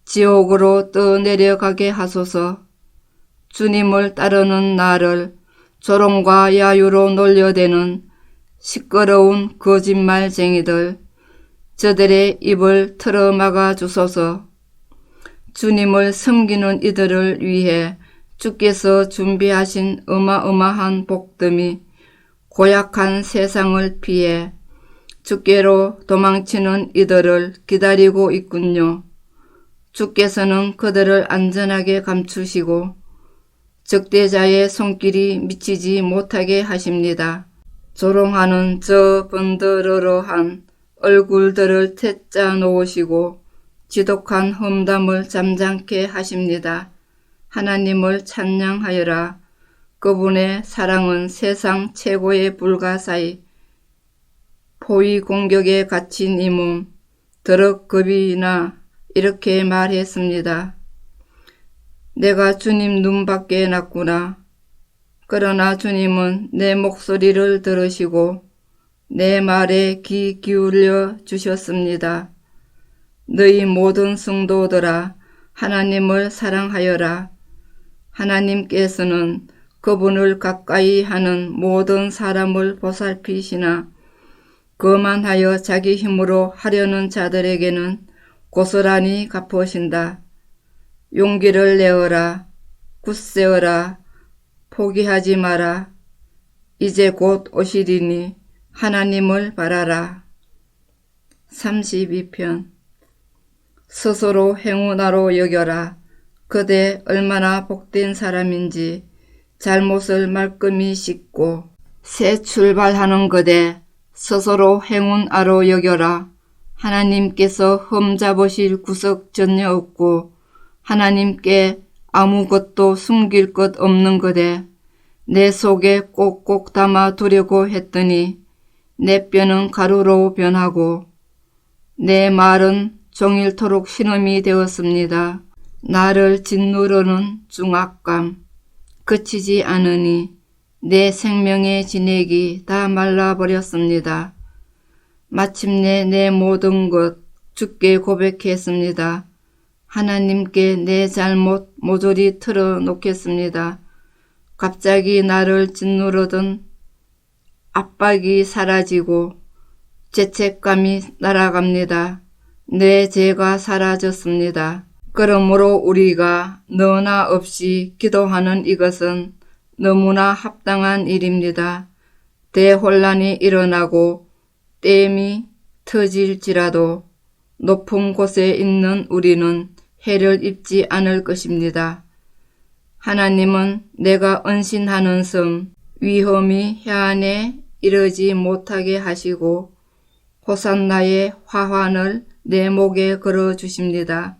지옥으로 떠내려가게 하소서. 주님을 따르는 나를 조롱과 야유로 놀려대는 시끄러운 거짓말쟁이들, 저들의 입을 틀어막아 주소서. 주님을 섬기는 이들을 위해 주께서 준비하신 어마어마한 복됨이 고약한 세상을 피해 주께로 도망치는 이들을 기다리고 있군요. 주께서는 그들을 안전하게 감추시고 적대자의 손길이 미치지 못하게 하십니다. 조롱하는 저 번드러러한 얼굴들을 태짜 놓으시고 지독한 험담을 잠잠케 하십니다. 하나님을 찬양하여라. 그분의 사랑은 세상 최고의 불가사의. 포위 공격에 갇힌 이 몸, 더럭겁이 나 이렇게 말했습니다. 내가 주님 눈밖에 났구나. 그러나 주님은 내 목소리를 들으시고 내 말에 귀 기울여 주셨습니다. 너희 모든 성도들아, 하나님을 사랑하여라. 하나님께서는 그분을 가까이 하는 모든 사람을 보살피시나 거만하여 자기 힘으로 하려는 자들에게는 고스란히 갚으신다. 용기를 내어라. 굳세어라. 포기하지 마라. 이제 곧 오시리니 하나님을 바라라. 32편. 스스로 행운아로 여겨라. 그대 얼마나 복된 사람인지 잘못을 말끔히 씻고 새 출발하는 그대 스스로 행운아로 여겨라. 하나님께서 흠잡으실 구석 전혀 없고 하나님께 아무것도 숨길 것 없는 그대 내 속에 꼭꼭 담아 두려고 했더니 내 뼈는 가루로 변하고 내 말은 종일토록 신음이 되었습니다. 나를 짓누르는 중압감 그치지 않으니 내 생명의 진액이 다 말라버렸습니다. 마침내 내 모든 것 주께 고백했습니다. 하나님께 내 잘못 모조리 털어놓겠습니다. 갑자기 나를 짓누르던 압박이 사라지고 죄책감이 날아갑니다. 내 죄가 사라졌습니다. 그러므로 우리가 너나 없이 기도하는 이것은 너무나 합당한 일입니다. 대혼란이 일어나고 댐이 터질지라도 높은 곳에 있는 우리는 해를 입지 않을 것입니다. 하나님은 내가 은신하는 섬 위험이 해안에 이르지 못하게 하시고 호산나의 화환을 내 목에 걸어주십니다.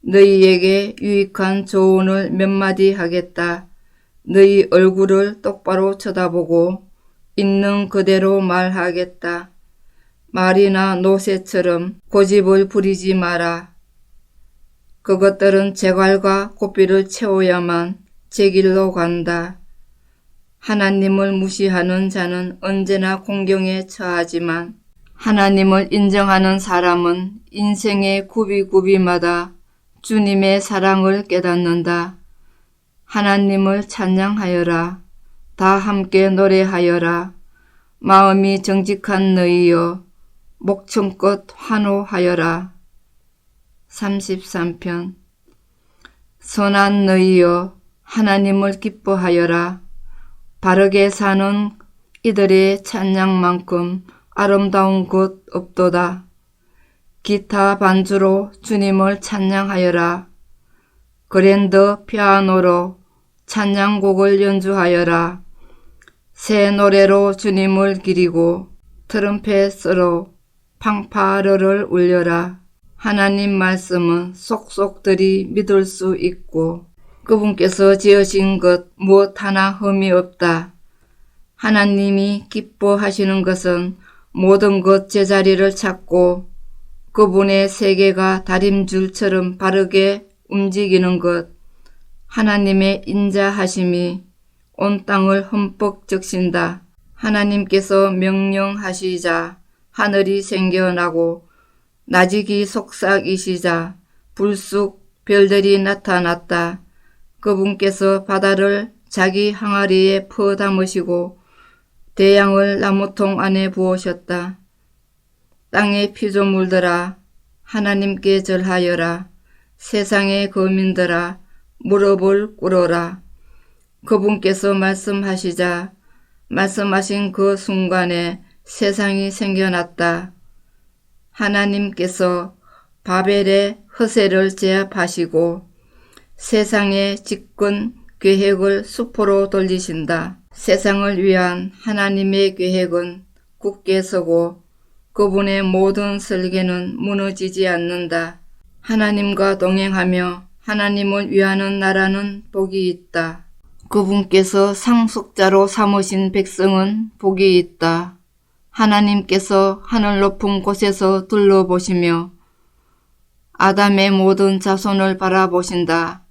너희에게 유익한 조언을 몇 마디 하겠다. 너희 얼굴을 똑바로 쳐다보고 있는 그대로 말하겠다. 말이나 노새처럼 고집을 부리지 마라. 그것들은 재갈과 고삐를 채워야만 제 길로 간다. 하나님을 무시하는 자는 언제나 공경에 처하지만 하나님을 인정하는 사람은 인생의 굽이굽이마다 주님의 사랑을 깨닫는다. 하나님을 찬양하여라. 다 함께 노래하여라. 마음이 정직한 너희여 목청껏 환호하여라. 33편. 선한 너희여 하나님을 기뻐하여라. 바르게 사는 이들의 찬양만큼 아름다운 것 없도다. 기타 반주로 주님을 찬양하여라. 그랜드 피아노로 찬양곡을 연주하여라. 새 노래로 주님을 기리고 트럼펫으로 팡파르를 울려라. 하나님 말씀은 속속들이 믿을 수 있고 그분께서 지으신 것 무엇 하나 흠이 없다. 하나님이 기뻐하시는 것은 모든 것 제자리를 찾고 그분의 세계가 다림줄처럼 바르게 움직이는 것, 하나님의 인자하심이 온 땅을 흠뻑 적신다. 하나님께서 명령하시자 하늘이 생겨나고 나직이 속삭이시자 불쑥 별들이 나타났다. 그분께서 바다를 자기 항아리에 퍼 담으시고 대양을 나무통 안에 부으셨다. 땅의 피조물들아 하나님께 절하여라. 세상의 거민들아 무릎을 꿇어라. 그분께서 말씀하시자 말씀하신 그 순간에 세상이 생겨났다. 하나님께서 바벨의 허세를 제압하시고 세상의 집권 계획을 수포로 돌리신다. 세상을 위한 하나님의 계획은 굳게 서고 그분의 모든 설계는 무너지지 않는다. 하나님과 동행하며 하나님을 위하는 나라는 복이 있다. 그분께서 상속자로 삼으신 백성은 복이 있다. 하나님께서 하늘 높은 곳에서 둘러보시며 아담의 모든 자손을 바라보신다.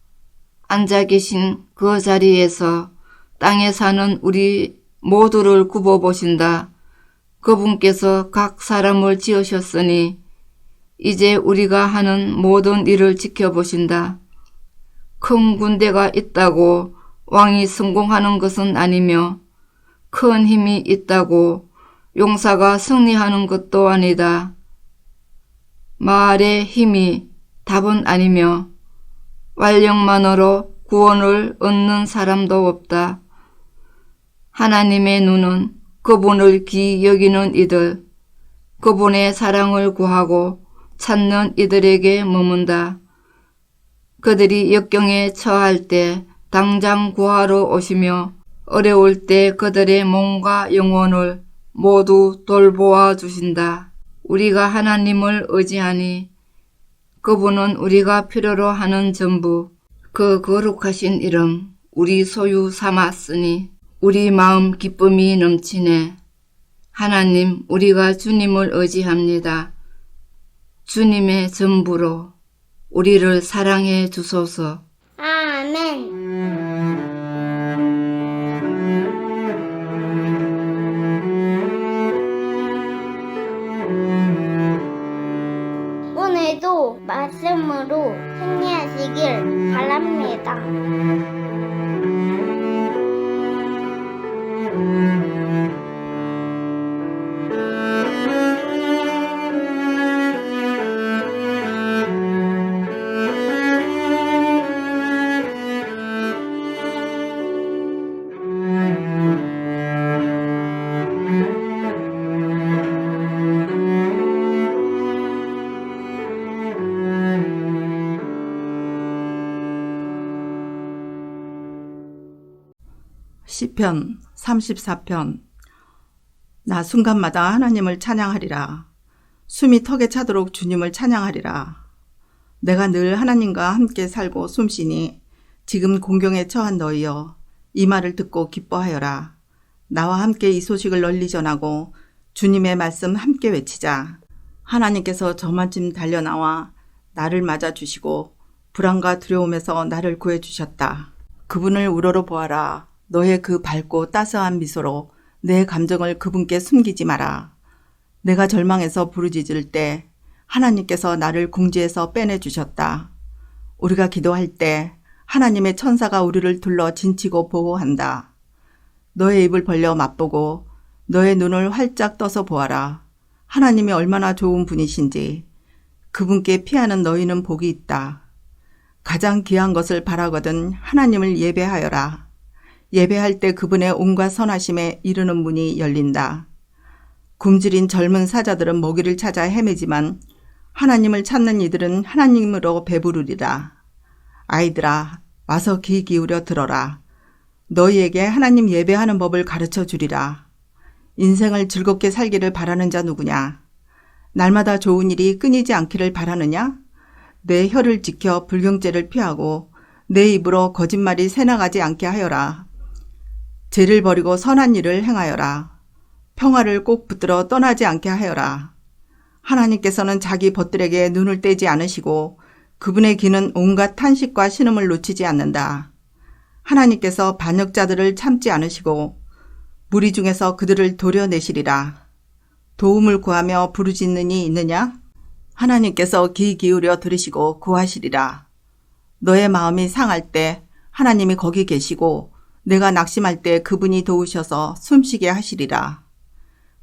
앉아 계신 그 자리에서 땅에 사는 우리 모두를 굽어보신다. 그분께서 각 사람을 지으셨으니 이제 우리가 하는 모든 일을 지켜보신다. 큰 군대가 있다고 왕이 성공하는 것은 아니며 큰 힘이 있다고 용사가 승리하는 것도 아니다. 말의 힘이 답은 아니며 완력만으로 구원을 얻는 사람도 없다. 하나님의 눈은 그분을 귀히 여기는 이들, 그분의 사랑을 구하고 찾는 이들에게 머문다. 그들이 역경에 처할 때 당장 구하러 오시며 어려울 때 그들의 몸과 영혼을 모두 돌보아 주신다. 우리가 하나님을 의지하니 그분은 우리가 필요로 하는 전부, 그 거룩하신 이름 우리 소유 삼았으니 우리 마음 기쁨이 넘치네. 하나님, 우리가 주님을 의지합니다. 주님의 전부로 우리를 사랑해 주소서. 아멘. 오늘도 말씀으로 승리하시길 바랍니다. 시편 34편. 나 순간마다 하나님을 찬양하리라. 숨이 턱에 차도록 주님을 찬양하리라. 내가 늘 하나님과 함께 살고 숨쉬니 지금 공경에 처한 너희여, 이 말을 듣고 기뻐하여라. 나와 함께 이 소식을 널리 전하고 주님의 말씀 함께 외치자. 하나님께서 저마침 달려나와 나를 맞아주시고 불안과 두려움에서 나를 구해주셨다. 그분을 우러러 보아라. 너의 그 밝고 따스한 미소로 내 감정을 그분께 숨기지 마라. 내가 절망해서 부르짖을 때 하나님께서 나를 궁지에서 빼내주셨다. 우리가 기도할 때 하나님의 천사가 우리를 둘러 진치고 보호한다. 너의 입을 벌려 맛보고 너의 눈을 활짝 떠서 보아라. 하나님이 얼마나 좋은 분이신지. 그분께 피하는 너희는 복이 있다. 가장 귀한 것을 바라거든 하나님을 예배하여라. 예배할 때 그분의 온갖 선하심에 이르는 문이 열린다. 굶주린 젊은 사자들은 먹이를 찾아 헤매지만 하나님을 찾는 이들은 하나님으로 배부르리라. 아이들아, 와서 귀 기울여 들어라. 너희에게 하나님 예배하는 법을 가르쳐 주리라. 인생을 즐겁게 살기를 바라는 자 누구냐? 날마다 좋은 일이 끊이지 않기를 바라느냐? 내 혀를 지켜 불경죄를 피하고 내 입으로 거짓말이 새나가지 않게 하여라. 죄를 버리고 선한 일을 행하여라. 평화를 꼭 붙들어 떠나지 않게 하여라. 하나님께서는 자기 벗들에게 눈을 떼지 않으시고 그분의 귀는 온갖 탄식과 신음을 놓치지 않는다. 하나님께서 반역자들을 참지 않으시고 무리 중에서 그들을 도려내시리라. 도움을 구하며 부르짖느니 있느냐? 하나님께서 귀 기울여 들으시고 구하시리라. 너의 마음이 상할 때 하나님이 거기 계시고 내가 낙심할 때 그분이 도우셔서 숨쉬게 하시리라.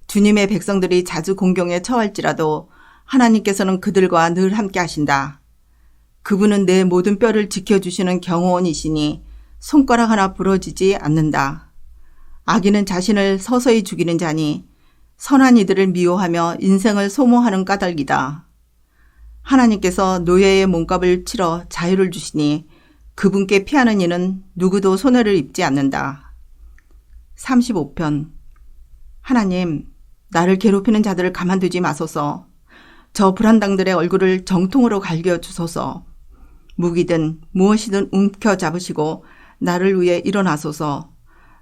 주님의 백성들이 자주 공경에 처할지라도 하나님께서는 그들과 늘 함께 하신다. 그분은 내 모든 뼈를 지켜주시는 경호원이시니 손가락 하나 부러지지 않는다. 악인은 자신을 서서히 죽이는 자니 선한 이들을 미워하며 인생을 소모하는 까닭이다. 하나님께서 노예의 몸값을 치러 자유를 주시니 그분께 피하는 이는 누구도 손해를 입지 않는다. 35편. 하나님, 나를 괴롭히는 자들을 가만두지 마소서. 저 불한당들의 얼굴을 정통으로 갈겨주소서. 무기든 무엇이든 움켜잡으시고 나를 위해 일어나소서.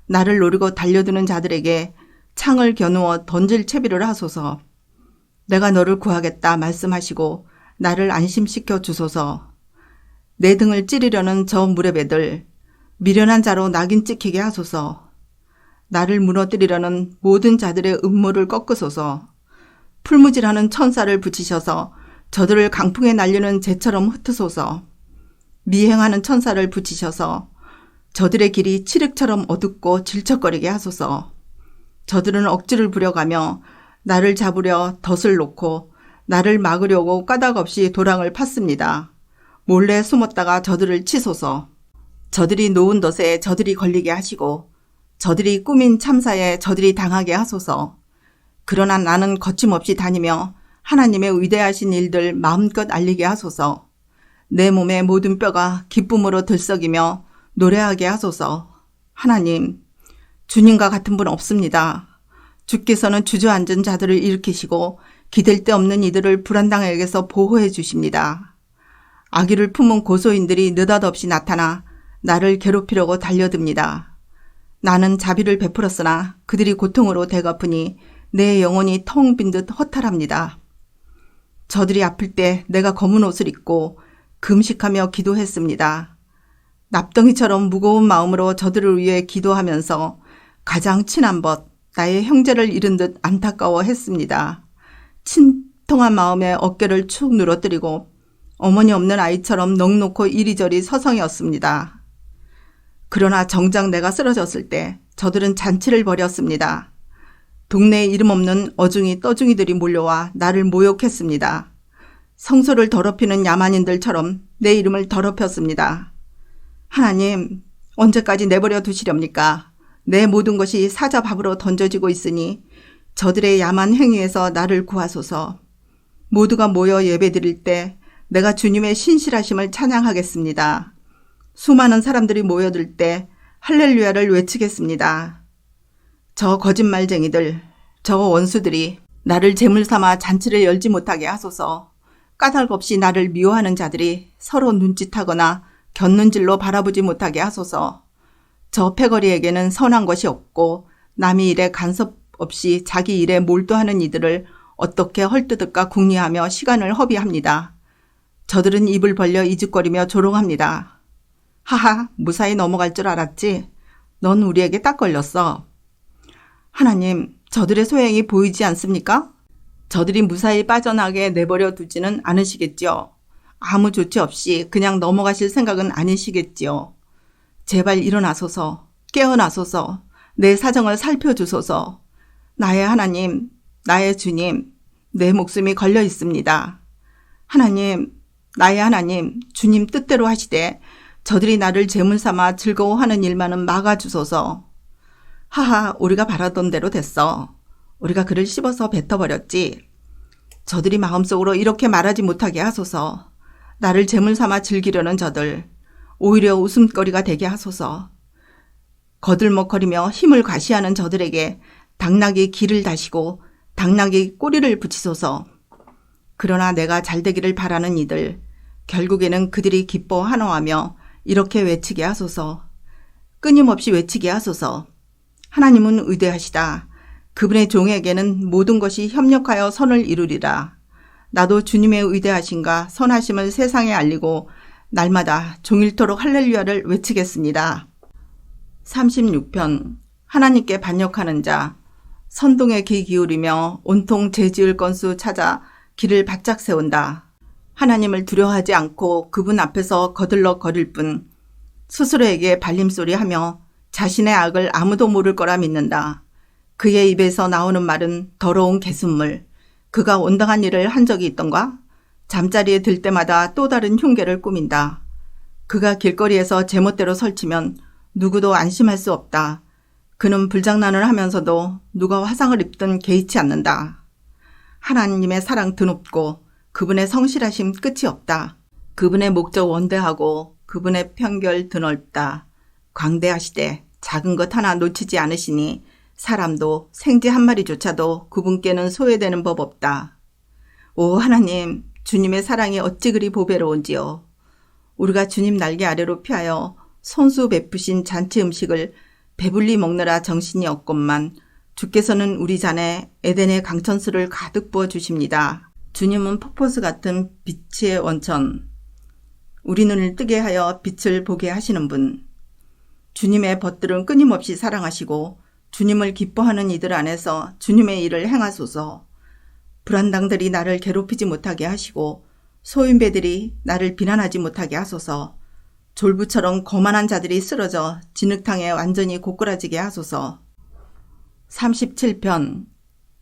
나를 노리고 달려드는 자들에게 창을 겨누어 던질 채비를 하소서. 내가 너를 구하겠다 말씀하시고 나를 안심시켜 주소서. 내 등을 찌르려는 저 무레배들, 미련한 자로 낙인 찍히게 하소서. 나를 무너뜨리려는 모든 자들의 음모를 꺾으소서. 풀무질하는 천사를 붙이셔서 저들을 강풍에 날리는 재처럼 흩으소서. 미행하는 천사를 붙이셔서 저들의 길이 칠흑처럼 어둡고 질척거리게 하소서. 저들은 억지를 부려가며 나를 잡으려 덫을 놓고 나를 막으려고 까닭없이 도랑을 팠습니다. 몰래 숨었다가 저들을 치소서. 저들이 놓은 덫에 저들이 걸리게 하시고 저들이 꾸민 참사에 저들이 당하게 하소서. 그러나 나는 거침없이 다니며 하나님의 위대하신 일들 마음껏 알리게 하소서. 내 몸의 모든 뼈가 기쁨으로 들썩이며 노래하게 하소서. 하나님, 주님과 같은 분 없습니다. 주께서는 주저앉은 자들을 일으키시고 기댈 데 없는 이들을 불안당에게서 보호해 주십니다. 악의를 품은 고소인들이 느닷없이 나타나 나를 괴롭히려고 달려듭니다. 나는 자비를 베풀었으나 그들이 고통으로 대갚으니 내 영혼이 텅 빈 듯 허탈합니다. 저들이 아플 때 내가 검은 옷을 입고 금식하며 기도했습니다. 납덩이처럼 무거운 마음으로 저들을 위해 기도하면서 가장 친한 벗, 나의 형제를 잃은 듯 안타까워했습니다. 친통한 마음에 어깨를 축 늘어뜨리고 어머니 없는 아이처럼 넋놓고 이리저리 서성이었습니다. 그러나 정작 내가 쓰러졌을 때 저들은 잔치를 벌였습니다. 동네에 이름 없는 어중이 떠중이들이 몰려와 나를 모욕했습니다. 성소를 더럽히는 야만인들처럼 내 이름을 더럽혔습니다. 하나님, 언제까지 내버려 두시렵니까? 내 모든 것이 사자밥으로 던져지고 있으니 저들의 야만 행위에서 나를 구하소서. 모두가 모여 예배드릴 때 내가 주님의 신실하심을 찬양하겠습니다. 수많은 사람들이 모여들 때 할렐루야를 외치겠습니다. 저 거짓말쟁이들, 저 원수들이 나를 제물 삼아 잔치를 열지 못하게 하소서. 까닭 없이 나를 미워하는 자들이 서로 눈짓하거나 곁눈질로 바라보지 못하게 하소서. 저 패거리에게는 선한 것이 없고 남의 일에 간섭 없이 자기 일에 몰두하는 이들을 어떻게 헐뜯을까 궁리하며 시간을 허비합니다. 저들은 입을 벌려 이죽거리며 조롱합니다. 하하, 무사히 넘어갈 줄 알았지? 넌 우리에게 딱 걸렸어. 하나님, 저들의 소행이 보이지 않습니까? 저들이 무사히 빠져나게 내버려 두지는 않으시겠지요. 아무 조치 없이 그냥 넘어가실 생각은 아니시겠지요. 제발 일어나소서, 깨어나소서, 내 사정을 살펴주소서. 나의 하나님, 나의 주님, 내 목숨이 걸려 있습니다. 하나님, 나의 하나님, 주님 뜻대로 하시되 저들이 나를 제물 삼아 즐거워하는 일만은 막아주소서. 하하, 우리가 바라던 대로 됐어. 우리가 그를 씹어서 뱉어버렸지. 저들이 마음속으로 이렇게 말하지 못하게 하소서. 나를 제물 삼아 즐기려는 저들, 오히려 웃음거리가 되게 하소서. 거들먹거리며 힘을 과시하는 저들에게 당나귀 길을 다시고 당나귀 꼬리를 붙이소서. 그러나 내가 잘되기를 바라는 이들, 결국에는 그들이 기뻐 환호하며 이렇게 외치게 하소서. 끊임없이 외치게 하소서. 하나님은 위대하시다. 그분의 종에게는 모든 것이 협력하여 선을 이루리라. 나도 주님의 위대하심과 선하심을 세상에 알리고 날마다 종일토록 할렐루야를 외치겠습니다. 36편. 하나님께 반역하는 자. 선동에 귀 기울이며 온통 죄지을 건수 찾아 길을 바짝 세운다. 하나님을 두려워하지 않고 그분 앞에서 거들러 거릴 뿐 스스로에게 발림소리하며 자신의 악을 아무도 모를 거라 믿는다. 그의 입에서 나오는 말은 더러운 개순물. 그가 온당한 일을 한 적이 있던가? 잠자리에 들 때마다 또 다른 흉계를 꾸민다. 그가 길거리에서 제멋대로 설치면 누구도 안심할 수 없다. 그는 불장난을 하면서도 누가 화상을 입든 개의치 않는다. 하나님의 사랑 드높고 그분의 성실하심 끝이 없다. 그분의 목적 원대하고 그분의 편결 드넓다. 광대하시되 작은 것 하나 놓치지 않으시니 사람도 생쥐 한 마리조차도 그분께는 소외되는 법 없다. 오 하나님, 주님의 사랑이 어찌 그리 보배로운지요. 우리가 주님 날개 아래로 피하여 손수 베푸신 잔치 음식을 배불리 먹느라 정신이 없건만 주께서는 우리 잔에 에덴의 강천수를 가득 부어 주십니다. 주님은 폭포수 같은 빛의 원천, 우리 눈을 뜨게 하여 빛을 보게 하시는 분. 주님의 벗들은 끊임없이 사랑하시고 주님을 기뻐하는 이들 안에서 주님의 일을 행하소서. 불안당들이 나를 괴롭히지 못하게 하시고 소인배들이 나를 비난하지 못하게 하소서. 졸부처럼 거만한 자들이 쓰러져 진흙탕에 완전히 고꾸라지게 하소서. 37편.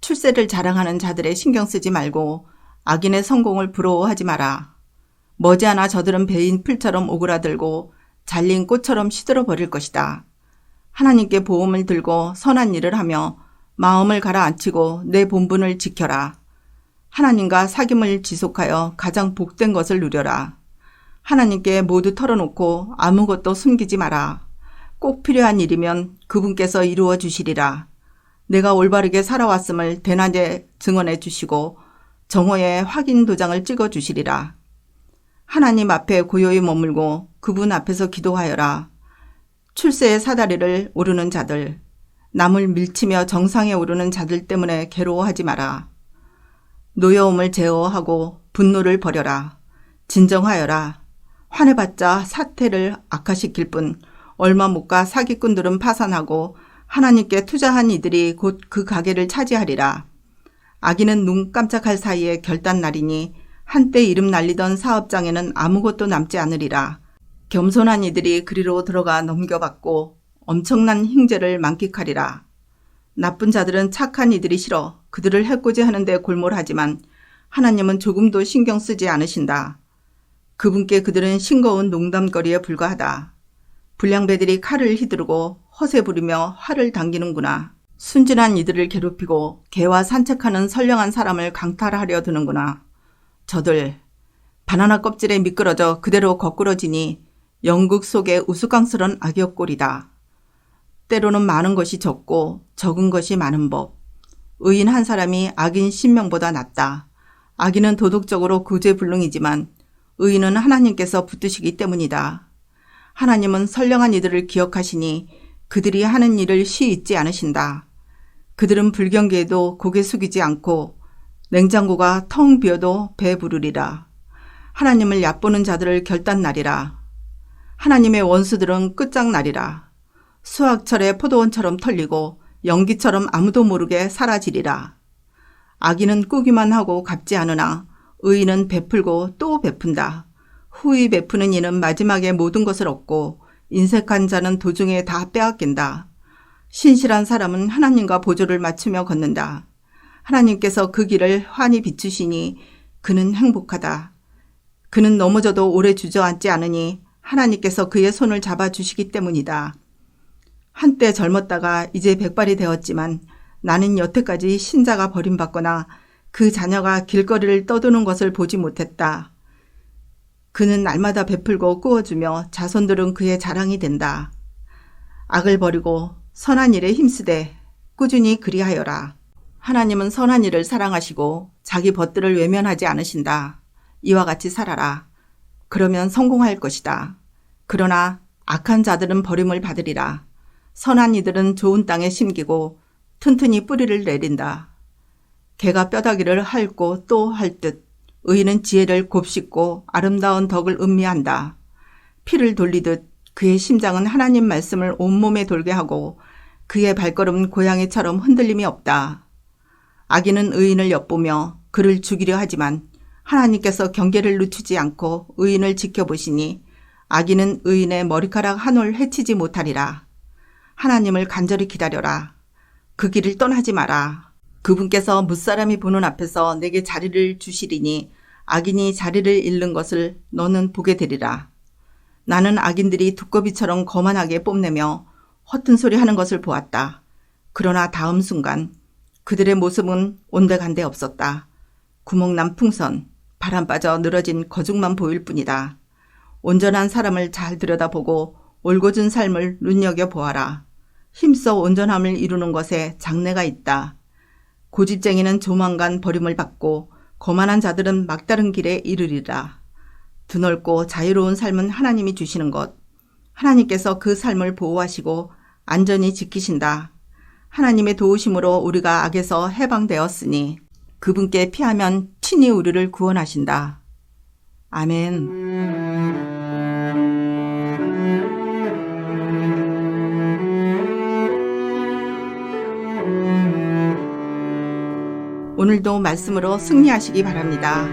출세를 자랑하는 자들의 신경 쓰지 말고 악인의 성공을 부러워하지 마라. 머지않아 저들은 베인 풀처럼 오그라들고 잘린 꽃처럼 시들어 버릴 것이다. 하나님께 보험을 들고 선한 일을 하며 마음을 가라앉히고 내 본분을 지켜라. 하나님과 사귐을 지속하여 가장 복된 것을 누려라. 하나님께 모두 털어놓고 아무것도 숨기지 마라. 꼭 필요한 일이면 그분께서 이루어 주시리라. 내가 올바르게 살아왔음을 대낮에 증언해 주시고 정오에 확인 도장을 찍어 주시리라. 하나님 앞에 고요히 머물고 그분 앞에서 기도하여라. 출세의 사다리를 오르는 자들, 남을 밀치며 정상에 오르는 자들 때문에 괴로워하지 마라. 노여움을 제어하고 분노를 버려라. 진정하여라. 화내봤자 사태를 악화시킬 뿐 얼마 못 가 사기꾼들은 파산하고 하나님께 투자한 이들이 곧 그 가게를 차지하리라. 악인은 눈 깜짝할 사이에 결단 날이니 한때 이름 날리던 사업장에는 아무것도 남지 않으리라. 겸손한 이들이 그리로 들어가 넘겨받고 엄청난 흰재를 만끽하리라. 나쁜 자들은 착한 이들이 싫어 그들을 해코지 하는데 골몰하지만 하나님은 조금도 신경 쓰지 않으신다. 그분께 그들은 싱거운 농담거리에 불과하다. 불량배들이 칼을 휘두르고 허세 부리며 활을 당기는구나. 순진한 이들을 괴롭히고 개와 산책하는 선량한 사람을 강탈하려 드는구나. 저들 바나나 껍질에 미끄러져 그대로 거꾸러지니 영국 속의 우스꽝스런 악역 꼴이다. 때로는 많은 것이 적고 적은 것이 많은 법. 의인 한 사람이 악인 10명보다 낫다. 악인은 도덕적으로 구제불능이지만 의인은 하나님께서 붙드시기 때문이다. 하나님은 선량한 이들을 기억하시니 그들이 하는 일을 쉬 잊지 않으신다. 그들은 불경기에도 고개 숙이지 않고 냉장고가 텅 비어도 배부르리라. 하나님을 얕보는 자들을 결단날이라. 하나님의 원수들은 끝장날이라. 수확철에 포도원처럼 털리고 연기처럼 아무도 모르게 사라지리라. 악인은 꾸기만 하고 갚지 않으나 의인은 베풀고 또 베푼다. 후히 베푸는 이는 마지막에 모든 것을 얻고 인색한 자는 도중에 다 빼앗긴다. 신실한 사람은 하나님과 보조를 맞추며 걷는다. 하나님께서 그 길을 환히 비추시니 그는 행복하다. 그는 넘어져도 오래 주저앉지 않으니 하나님께서 그의 손을 잡아주시기 때문이다. 한때 젊었다가 이제 백발이 되었지만 나는 여태까지 신자가 버림받거나 그 자녀가 길거리를 떠도는 것을 보지 못했다. 그는 날마다 베풀고 꾸어주며 자손들은 그의 자랑이 된다. 악을 버리고 선한 일에 힘쓰되 꾸준히 그리하여라. 하나님은 선한 일을 사랑하시고 자기 벗들을 외면하지 않으신다. 이와 같이 살아라. 그러면 성공할 것이다. 그러나 악한 자들은 버림을 받으리라. 선한 이들은 좋은 땅에 심기고 튼튼히 뿌리를 내린다. 개가 뼈다귀를 핥고 또 핥듯 의인은 지혜를 곱씹고 아름다운 덕을 음미한다. 피를 돌리듯 그의 심장은 하나님 말씀을 온몸에 돌게 하고 그의 발걸음은 고양이처럼 흔들림이 없다. 악인은 의인을 엿보며 그를 죽이려 하지만 하나님께서 경계를 늦추지 않고 의인을 지켜보시니 악인은 의인의 머리카락 한 올 해치지 못하리라. 하나님을 간절히 기다려라. 그 길을 떠나지 마라. 그분께서 무사람이 보는 앞에서 내게 자리를 주시리니 악인이 자리를 잃는 것을 너는 보게 되리라. 나는 악인들이 두꺼비처럼 거만하게 뽐내며 허튼 소리 하는 것을 보았다. 그러나 다음 순간 그들의 모습은 온데간데 없었다. 구멍난 풍선, 바람 빠져 늘어진 거죽만 보일 뿐이다. 온전한 사람을 잘 들여다보고 올곧은 삶을 눈여겨보아라. 힘써 온전함을 이루는 것에 장래가 있다. 고집쟁이는 조만간 버림을 받고 거만한 자들은 막다른 길에 이르리라. 드넓고 자유로운 삶은 하나님이 주시는 것. 하나님께서 그 삶을 보호하시고 안전히 지키신다. 하나님의 도우심으로 우리가 악에서 해방되었으니 그분께 피하면 친히 우리를 구원하신다. 아멘. 오늘도 말씀으로 승리하시기 바랍니다.